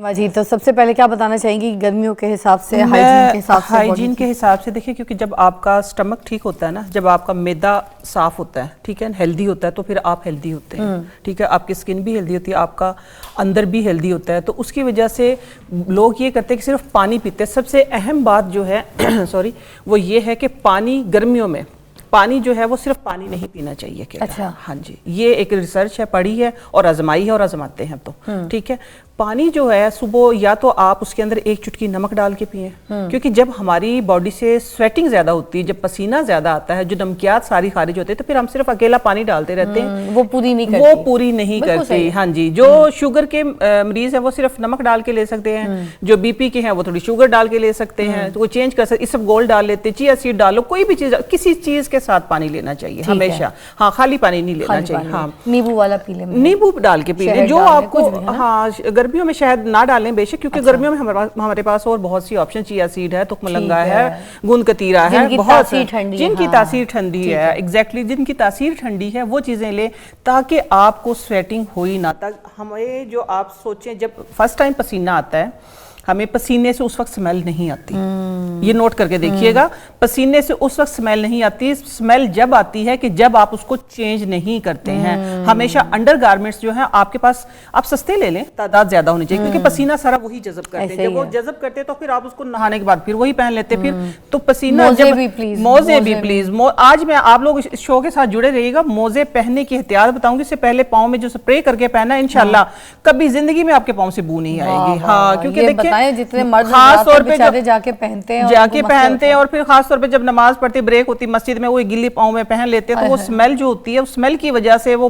जी, तो सबसे पहले क्या बताना चाहेंगी गर्मियों के हिसाब से, हाइजीन के हिसाब से देखिए, क्योंकि जब आपका स्टमक ठीक होता है ना, जब आपका मैदा साफ होता है, ठीक है, हेल्दी होता है, तो फिर आप हेल्दी होते हैं, ठीक है, आपकी स्किन भी हेल्दी होती है, आपका अंदर भी हेल्दी होता है। तो उसकी वजह से लोग ये करते हैं कि सिर्फ पानी पीते हैं। सबसे अहम बात जो है सॉरी, वो ये है कि पानी, गर्मियों में पानी जो है वो सिर्फ पानी नहीं पीना चाहिए। अच्छा, हाँ जी, ये एक रिसर्च है, पढ़ी है और आजमाई है और आजमाते हैं तो, ठीक है। पानी जो है सुबह या तो आप उसके अंदर एक चुटकी नमक डाल के पिए, क्योंकि जब हमारी बॉडी से स्वेटिंग ज्यादा होती है, जब पसीना ज्यादा आता है, जो नमकियात सारी खारिज होते हैं, तो फिर हम सिर्फ अकेला पानी डालते रहते हैं, वो पूरी नहीं करती। हाँ जी, जो शुगर के मरीज है वो सिर्फ नमक डाल के ले सकते हैं, जो बीपी के हैं वो थोड़ी शुगर डाल के ले सकते हैं, तो वो चेंज कर सकते, इस सब गोल्ड डाल लेते, चिया सीड डालो, कोई भी चीज, किसी चीज के साथ पानी लेना चाहिए हमेशा। हाँ, खाली पानी नहीं लेना चाहिए। हाँ, नींबू वाला पी ले, नींबू डाल के पी ले, जो आपको, हाँ, गर्मियों में शहद ना डालें बेशक, क्योंकि गर्मियों में हमारे पास और बहुत सी ऑप्शन, चिया सीड है, तुखमलंगा है, गूंद कतीरा है, बहुत जिनकी तासीर ठंडी है, एग्जैक्टली जिनकी तासीर ठंडी है वो चीजें ले, ताकि आपको स्वेटिंग हो ही ना। तक हमें जो आप सोचें, जब फर्स्ट टाइम पसीना आता है, हमें पसीने से उस वक्त स्मेल नहीं आती। ये नोट करके देखिएगा, पसीने से उस वक्त स्मेल नहीं आती। स्मेल जब आती है कि जब आप उसको चेंज नहीं करते हैं। हमेशा अंडरगारमेंट्स जो है आपके पास, आप सस्ते ले लें, तादाद ज्यादा होनी चाहिए, क्योंकि पसीना सारा वही जज़ब करते हैं। जब वो जज़ब करते हैं तो फिर आप उसको नहाने के बाद फिर वही पहन लेते, फिर तो पसीना जब मोजे भी प्लीज आज मैं आप लोग इस शो के साथ जुड़े रहिएगा। मोजे पहनने की एहतियात बताऊंगी। इससे पहले पाँव में जो स्प्रे करके पहना, इंशाल्लाह कभी जिंदगी में आपके पाँव से बू नहीं आएगी। हाँ, क्योंकि देखिए जितने मर्द खास तौर पे जाके पहनते हैं और फिर खास तौर पे जब नमाज पढ़ते ब्रेक होती मस्जिद में, वो गिल्ली पाँव में पहन लेते हैं, तो वो स्मेल जो होती है, उस स्मेल की वजह से वो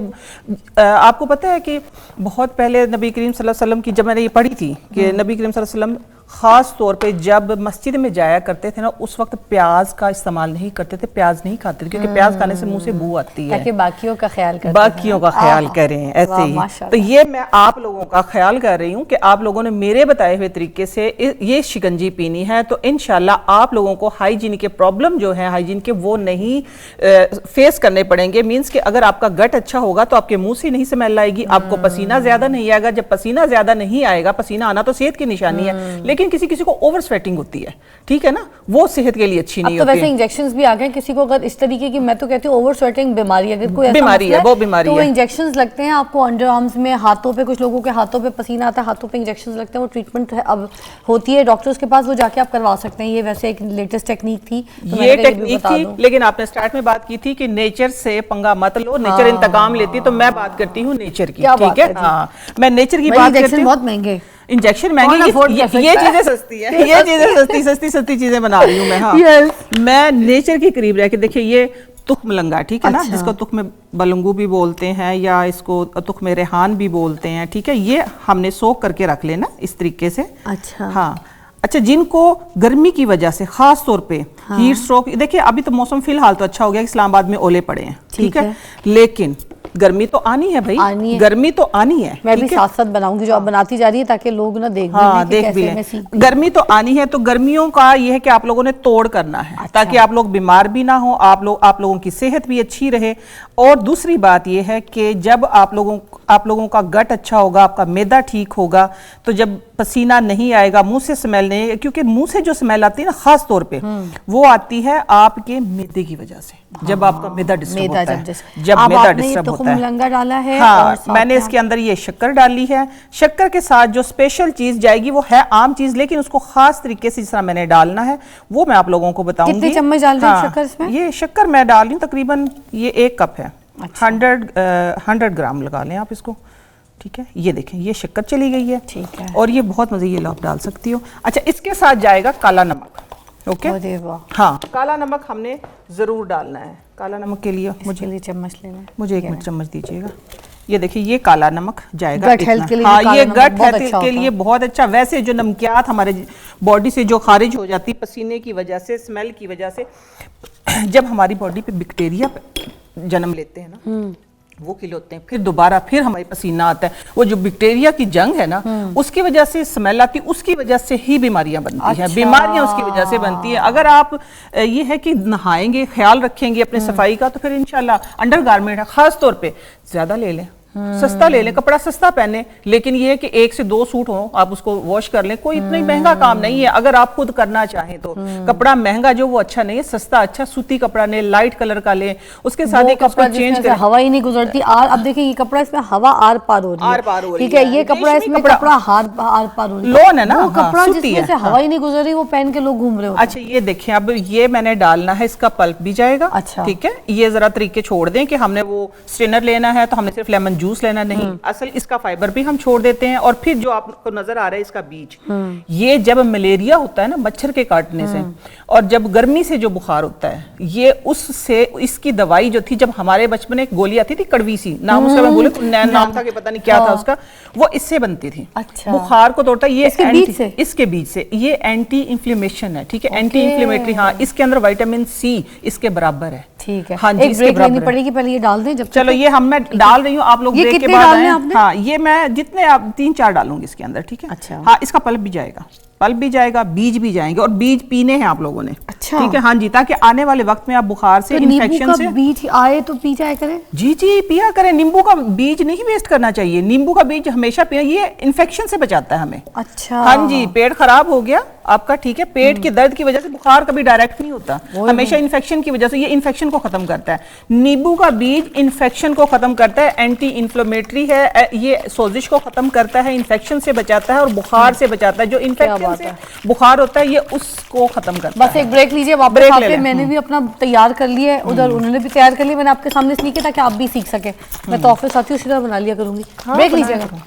आपको पता है कि बहुत पहले नबी करीम सल्लल्लाहु अलैहि वसल्लम की जब मैंने ये पढ़ी थी कि नबी करीम सल्लल्लाहु अलैहि वसल्लम खास तौर पे जब मस्जिद में जाया करते थे ना, उस वक्त प्याज का इस्तेमाल नहीं करते थे, प्याज नहीं खाते थे, क्योंकि प्याज खाने से मुंह से बू आती है, ताकि बाकियों का ख्याल करें, बाकियों का ख्याल करें ऐसे ही। तो ये मैं आप लोगों का ख्याल कर रही हूँ कि आप लोगों ने मेरे बताए हुए तरीके से ये शिकंजी पीनी है, तो इंशाल्लाह आप लोगों को हाइजीन के प्रॉब्लम जो है हाइजीन के, वो नहीं फेस करने पड़ेंगे। मीन्स कि अगर आपका गट अच्छा होगा तो आपके मुंह से नहीं स्मेल आएगी, आपको पसीना ज्यादा नहीं आएगा। जब पसीना ज्यादा नहीं आएगा, पसीना आना तो सेहत की निशानी है, लेकिन किसी किसी को ओवर स्वेटिंग होती है, ठीक है ना, वो सेहत के लिए अच्छी नहीं होती। तो वैसे इंजेक्शंस भी आ गए किसी को, अगर इस तरीके की, मैं तो कहती हूँ ओवर स्वेटिंग बीमारी, अगर कोई बीमारी है, वो बीमारी तो है, इंजेक्शंस लगते हैं आपको अंडर आर्म्स में, हाथों पे, कुछ लोगों के हाथों पे पसीना आता है, हाथों पे इंजेक्शंस लगते हैं, वो ट्रीटमेंट अब होती है डॉक्टर्स के पास, वो जाके आप करवा सकते हैं। ये वैसे एक लेटेस्ट टेक्निक थी, तो ये टेक्निक थी, लेकिन आपने स्टार्ट में बात की थी कि नेचर से पंगा मत लो, नेचर इंतकाम लेती, तो मैं बात करती हूँ नेचर की, ठीक है। हाँ, मैं नेचर की बात करती हूँ। बहुत महंगे इंजेक्शन महंगे, ये चीजें सस्ती है, ये चीजें सस्ती चीजें बना रही हूँ मैं। हाँ, मैं नेचर के करीब रह के, देखिए ये तुख्म लंगा, ठीक है ना, जिसको तुख्म बलंगू भी बोलते हैं या इसको तुख्म रेहान भी बोलते हैं, ठीक है। ये हमने सोख करके रख लेना इस तरीके से। अच्छा, हाँ, अच्छा, जिनको गर्मी की वजह से खास तौर पे हीट स्ट्रोक, देखिए अभी तो मौसम फिलहाल तो अच्छा हो गया, इस्लामाबाद में ओले पड़े हैं, ठीक है, लेकिन गर्मी तो आनी है भाई, गर्मी तो आनी है। मैं भी साथ साथ बनाऊंगी, जो आप बनाती जा रही है, ताकि लोग ना देख भी लें। गर्मी तो आनी है, तो गर्मियों का ये है कि आप लोगों ने तोड़ करना है, ताकि आप लोग बीमार भी ना हो, आप लोगों की सेहत भी अच्छी रहे। और दूसरी बात ये है कि जब आप लोगों का गट अच्छा होगा, आपका मैदा ठीक होगा, तो जब पसीना नहीं आएगा, मुंह से स्मेल नहीं, क्योंकि मुंह से जो स्मेल आती है ना, खास तौर पे वो आती है आपके मैदे की वजह से। जब आपका मैदा डिस्टर्ब होता है, जब मैदा डिस्टर्ब होता है। लंगा डाला है, हाँ, मैंने इसके अंदर ये शक्कर डाली है। शक्कर के साथ जो स्पेशल चीज जाएगी वो है आम चीज, लेकिन उसको खास तरीके से जिस तरह मैंने डालना है वो मैं आप लोगों को बताऊंगी। कितने चम्मच डाल रहे हैं शक्कर इसमें? ये शक्कर मैं डाल रही हूँ तकरीबन ये 1 कप है। 100 ग्राम लगा लें आप इसको, ठीक है। ये देखें, ये शक्कर चली गई है, ठीक है, और ये बहुत मजे, ये आप डाल सकती हो। अच्छा, इसके साथ जाएगा काला नमक, ओके। हाँ, काला नमक हमने जरूर डालना है। काला नमक के लिए मुझे चम्मच लेना है, मुझे 1 मिनट चम्मच दीजिएगा। ये देखिए, ये काला नमक जाएगा गट हेल्थ के लिए। हाँ, ये गट हेल्थ के लिए बहुत अच्छा। वैसे जो नमकियात हमारे बॉडी से जो खारिज हो जाती है पसीने की वजह से, स्मेल की वजह से, जब हमारी बॉडी पे बैक्टीरिया जन्म लेते हैं ना, वो खिलौते हैं, फिर दोबारा फिर हमारे पसीना आता है, वो जो बैक्टीरिया की जंग है ना, उसकी वजह से स्मेल आती है, उसकी वजह से ही बीमारियां बनती हैं। बीमारियां उसकी वजह से बनती हैं। अगर आप ये है कि नहाएंगे, ख्याल रखेंगे अपने सफाई का, तो फिर इंशाल्लाह अंडरगारमेंट है, खास तौर पे ज्यादा ले लें, सस्ता ले लें, कपड़ा सस्ता पहने, लेकिन ये है कि 1 से 2 सूट हो, आप उसको वॉश कर लें, कोई इतना महंगा काम नहीं है। अगर आप खुद करना चाहें तो कपड़ा महंगा जो वो अच्छा नहीं है, सस्ता अच्छा सूती कपड़ा लें, लाइट कलर का लें, उसके साथ एक कपड़ा चेंज करें, हवा ही नहीं गुजरती। अब देखिए, ये कपड़ा इसमें हवा आर पार हो रही है, ठीक है, ये कपड़ा इसमें कपड़ा आर पार हो रही है, लोन है ना, कपड़ा जिसमें से हवा ही नहीं गुजर रही, वो पहन के लोग घूम रहे हो। अच्छा, ये देखें, अब ये मैंने डालना है, इसका पल्प भी जाएगा, अच्छा, ठीक है। ये जरा तरीके छोड़ दें कि हमने वो स्ट्रेनर लेना है तो हमने सिर्फ लेमन जूस लेना नहीं, असल इसका फाइबर भी हम छोड़ देते हैं। और फिर जो आपको नजर आ रहा है इसका बीज, ये जब मलेरिया होता है ना मच्छर के काटने से, और जब गर्मी से जो बुखार होता है, ये उससे इसकी दवाई जो थी, जब हमारे बचपन में एक गोली आती थी कड़वी सी, नाम उसका मैं भूल, नाम था कि पता नहीं क्या था उसका, वो इससे बनती थी। अच्छा, बुखार को तोड़ता है ये इसके बीज से। ये एंटी इंफ्लेमेशन है, ठीक है, एंटी इंफ्लेमेटरी। हाँ, इसके अंदर विटामिन सी इसके बराबर है, ठीक है। हाँ जी, एक ब्रेक लेनी पड़ेगी, पहले ये डाल दें जब। चलो, ये मैं डाल रही हूँ, आप लोग ब्रेक के बाद आए। हाँ, ये मैं जितने आप 3-4 डालूंगी इसके अंदर, ठीक है। अच्छा, हाँ, इसका पल्प भी जाएगा, पल्प भी जाएगा, बीज भी जाएंगे, और बीज पीने हैं आप लोगों ने। अच्छा। ठीक है, हाँ जी, ताकि आने वाले वक्त में आप बुखार से, तो इन्फेक्शन नींबू से का बीज आए तो पी जाए करें। जी जी, पिया करें। नींबू का बीज नहीं वेस्ट करना चाहिए, नींबू का बीज हमेशा पिया, ये इन्फेक्शन से बचाता है हमें। अच्छा। हाँ जी, पेट खराब हो गया आपका, ठीक है, पेट के दर्द की वजह से बुखार कभी डायरेक्ट नहीं होता, हमेशा इन्फेक्शन की वजह से, ये इन्फेक्शन को खत्म करता है। नींबू का बीज इन्फेक्शन को खत्म करता है, एंटी इन्फ्लेमेटरी है, ये सोजिश को खत्म करता है, इन्फेक्शन से बचाता है और बुखार से बचाता है। जो इन्फेक्शन से बुखार होता है ये उसको खत्म करता है। बस एक ब्रेक लीजिए, वापस ब्रेक ले आके लें। मैंने भी अपना तैयार कर लिया है, उधर उन्होंने भी तैयार कर लिया, मैंने आपके सामने इसलिए किया ताकि आप भी सीख सके। मैं तो ऑफिस आती हूँ सीधा बना लिया करूंगी। ब्रेक लीजिएगा।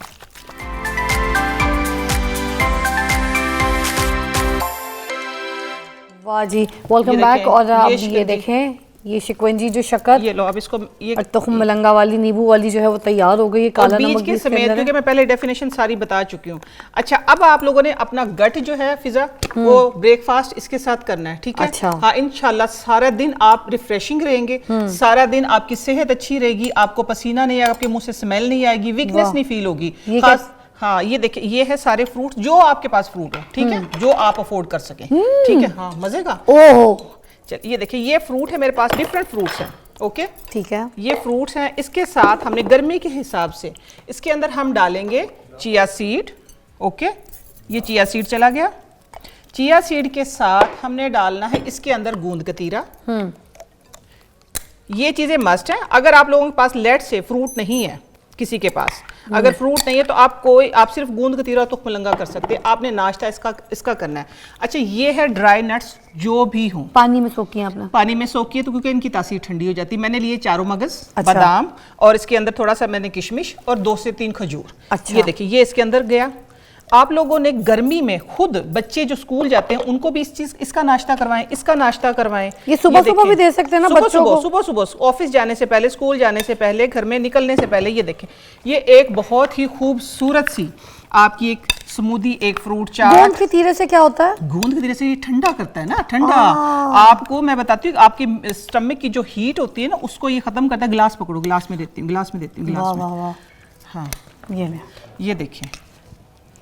वाह जी, वेलकम बैक। देखें, और आप ये ये शिकंजी। देखें, ये शिकंजी जो शक्कर ये लो, अब इसको ये और तुखम मलंगा वाली नींबू वाली जो है वो तैयार हो गई है। और काला बीज नमक के भी इसके समेत, अंदर क्योंकि है। मैं पहले डेफिनेशन सारी बता चुकी हूँ। अच्छा, अब आप लोगों ने अपना गट जो है फिजा, वो ब्रेकफास्ट इसके साथ करना है, ठीक है। अच्छा। हाँ, इंशाल्लाह सारा दिन आप रिफ्रेशिंग रहेंगे, सारा दिन आपकी सेहत अच्छी रहेगी, आपको पसीना नहीं आएगा, आपके मुंह से स्मेल नहीं आएगी, वीकनेस वाह। नहीं फील होगी। ये खास हाँ, ये देखिए, ये है सारे फ्रूट जो आपके पास फ्रूट है, ठीक है, जो आप अफोर्ड कर सकें, ठीक है। हाँ, मजे का। ओह, चलिए, ये देखिए, ये फ्रूट है मेरे पास, डिफरेंट फ्रूट्स हैं, ओके। ठीक है। ये फ्रूट्स हैं, इसके साथ हमने गर्मी के हिसाब से इसके अंदर हम डालेंगे चिया सीड, ओके। ये चिया सीड चला गया। चिया सीड के साथ हमने डालना है इसके अंदर गूंद कतीरा। ये चीजें मस्ट हैं। अगर आप लोगों के पास लेट से फ्रूट नहीं है, किसी के पास अगर फ्रूट नहीं है, तो आप सिर्फ गूंद कतीरा तो मलंगा कर सकते हैं। आपने नाश्ता इसका करना है। अच्छा, ये है ड्राई नट्स, जो भी हों पानी में सोख किया आपने? पानी में सोख किए, तो क्योंकि इनकी तासीर ठंडी हो जाती है। मैंने लिए चारों मगज, अच्छा। बादाम, और इसके अंदर थोड़ा सा मैंने किशमिश और 2 से 3 खजूर। अच्छा। ये देखिए, ये इसके अंदर गया। आप लोगों ने गर्मी में खुद बच्चे जो स्कूल जाते हैं उनको भी इसका नाश्ता करवाएं, इसका नाश्ता करवाएं। ये सुबह सुबह भी दे सकते हैं ना बच्चों को? सुबह ऑफिस जाने से पहले, स्कूल जाने से पहले, घर में निकलने से पहले। ये देखें, ये एक बहुत ही खूबसूरत सी आपकी एक स्मूदी, एक फ्रूट चाट। गूंद के तीरे से क्या होता है? गूंद के धीरे से ये ठंडा करता है ना, ठंडा। आपको मैं बताती हूँ, आपकी स्टमक की जो हीट होती है ना, उसको ये खत्म करता है। गिलास पकड़ो, गिलास में देती हूँ, गिलास में देती हूँ, गिलास में। वाह वाह, हाँ, ये ले। ये देखिए,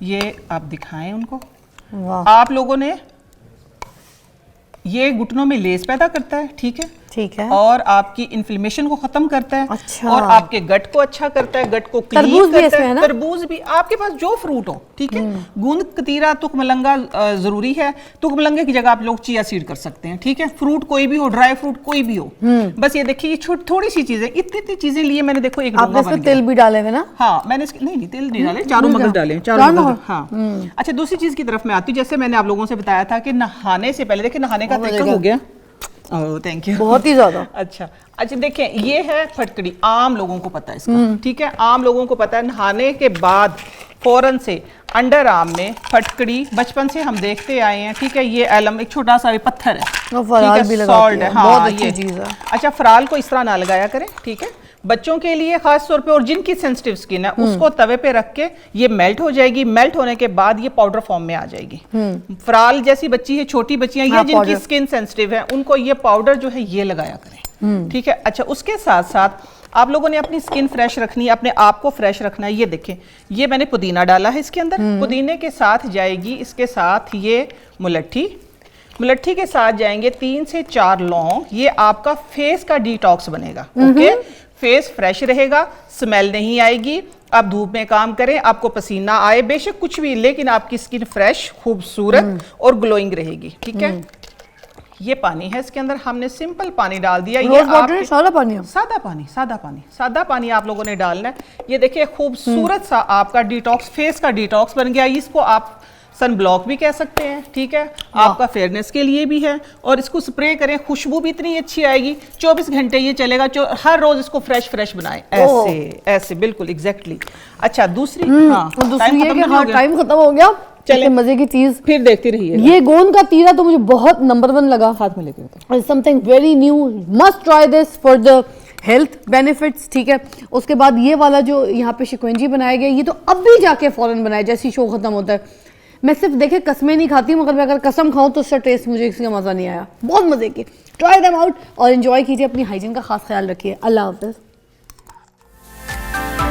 ये आप दिखाएं उनको। वाह, आप लोगों ने, ये घुटनों में लेस पैदा करता है, ठीक है, ठीक है। और आपकी इन्फ्लेमेशन को खत्म करता है। अच्छा। और आपके गट को अच्छा करता है, गट को क्लीन तरबूज भी करता इसमें है है। ना? तरबूज भी, आपके पास जो फ्रूट हो, ठीक है। गूंद कतीरा, तुक मलंगा जरूरी है। तुक मलंगे की जगह आप लोग चिया सीड कर सकते हैं, ठीक है। फ्रूट कोई भी हो, ड्राई फ्रूट कोई भी हो। बस ये देखिए, ये थोड़ी सी चीजें, इतनी चीजें लिए मैंने, देखो एक आपने डोंगा बन इसमें गया। तेल भी डाले हुए ना? हाँ, मैंने नहीं तेल नहीं डाले, चारों मगज डाले हैं, चार चारों मगज? मगज। हाँ। अच्छा, दूसरी चीज की तरफ मैं आती हूँ। जैसे मैंने आप लोगों से बताया था कि नहाने से पहले, देखिए नहाने का तरीका हो गया। ओह, थैंक यू। बहुत ही ज्यादा। अच्छा, देखिए, ये है फटकड़ी, आम लोगों को पता है इसका, ठीक है। आम लोगों को पता है, नहाने के बाद फौरन से अंडर आर्म में फटकड़ी बचपन से हम देखते आए हैं, ठीक है। ये एलम एक छोटा सा पत्थर है, और फराल भी लगाती सॉल्ट है, है, हाँ, बहुत अच्छी ये चीज है। अच्छा, फराल को इस तरह ना लगाया करें, ठीक है, बच्चों के लिए खास तौर पे, और जिनकी सेंसिटिव स्किन है उसको तवे पे रख के ये मेल्ट हो जाएगी। मेल्ट होने के बाद ये पाउडर फॉर्म में आ जाएगी। फराल जैसी बच्ची है, छोटी बच्चियां, ये हाँ, जिनकी powder। स्किन सेंसिटिव है, उनको ये पाउडर जो है ये लगाया करें, ठीक है। अच्छा, उसके साथ साथ आप लोगों ने अपनी स्किन फ्रेश रखनी है, अपने आप को फ्रेश रखना है। ये देखें, ये मैंने पुदीना डाला है इसके अंदर। पुदीने के साथ जाएगी इसके साथ ये मुलट्ठी के साथ जाएंगे 3 से 4 लौंग। ये आपका फेस का डिटॉक्स बनेगा, ओके। फेस फ्रेश रहेगा, स्मेल नहीं आएगी। आप धूप में काम करें, आपको पसीना आए, बेशक कुछ भी, लेकिन आपकी स्किन फ्रेश, खूबसूरत और ग्लोइंग रहेगी, ठीक है। ये पानी है, इसके अंदर हमने सिंपल पानी डाल दिया। ये आपके सादा पानी है? सादा पानी आप लोगों ने डालना है। ये देखिए, खूबसूरत सा आपका डिटॉक्स, फेस का डिटॉक्स बन गया। इसको आप सन ब्लॉक भी कह सकते हैं, ठीक है। आपका फेयरनेस के लिए भी है। और इसको स्प्रे करें, खुशबू भी इतनी अच्छी आएगी, 24 घंटे ये चलेगा। हर रोज इसको फ्रेश बनाएं, ऐसे बिल्कुल एग्जैक्टली। अच्छा, दूसरी दूसरी ये कि हाँ, टाइम खत्म हो गया। चले, मजे की चीज फिर देखती रहिए। ये गोंद का तीरा तो मुझे बहुत नंबर 1 लगा। हाथ में लेके something very new, must try this for the health benefits, ठीक है। उसके बाद ये वाला जो यहाँ पे शिकंजी बनाया गया, ये तो अब भी जाके फौरन बनाया, जैसे शो खत्म होता है। मैं सिर्फ देखे कसमें नहीं खाती हूँ, मगर मैं अगर कसम खाऊं तो उसका टेस्ट मुझे किसी का मजा नहीं आया। बहुत मजे की, ट्राई देम आउट और एंजॉय कीजिए। अपनी हाइजीन का खास ख्याल रखिए। अल्लाह हाफिज।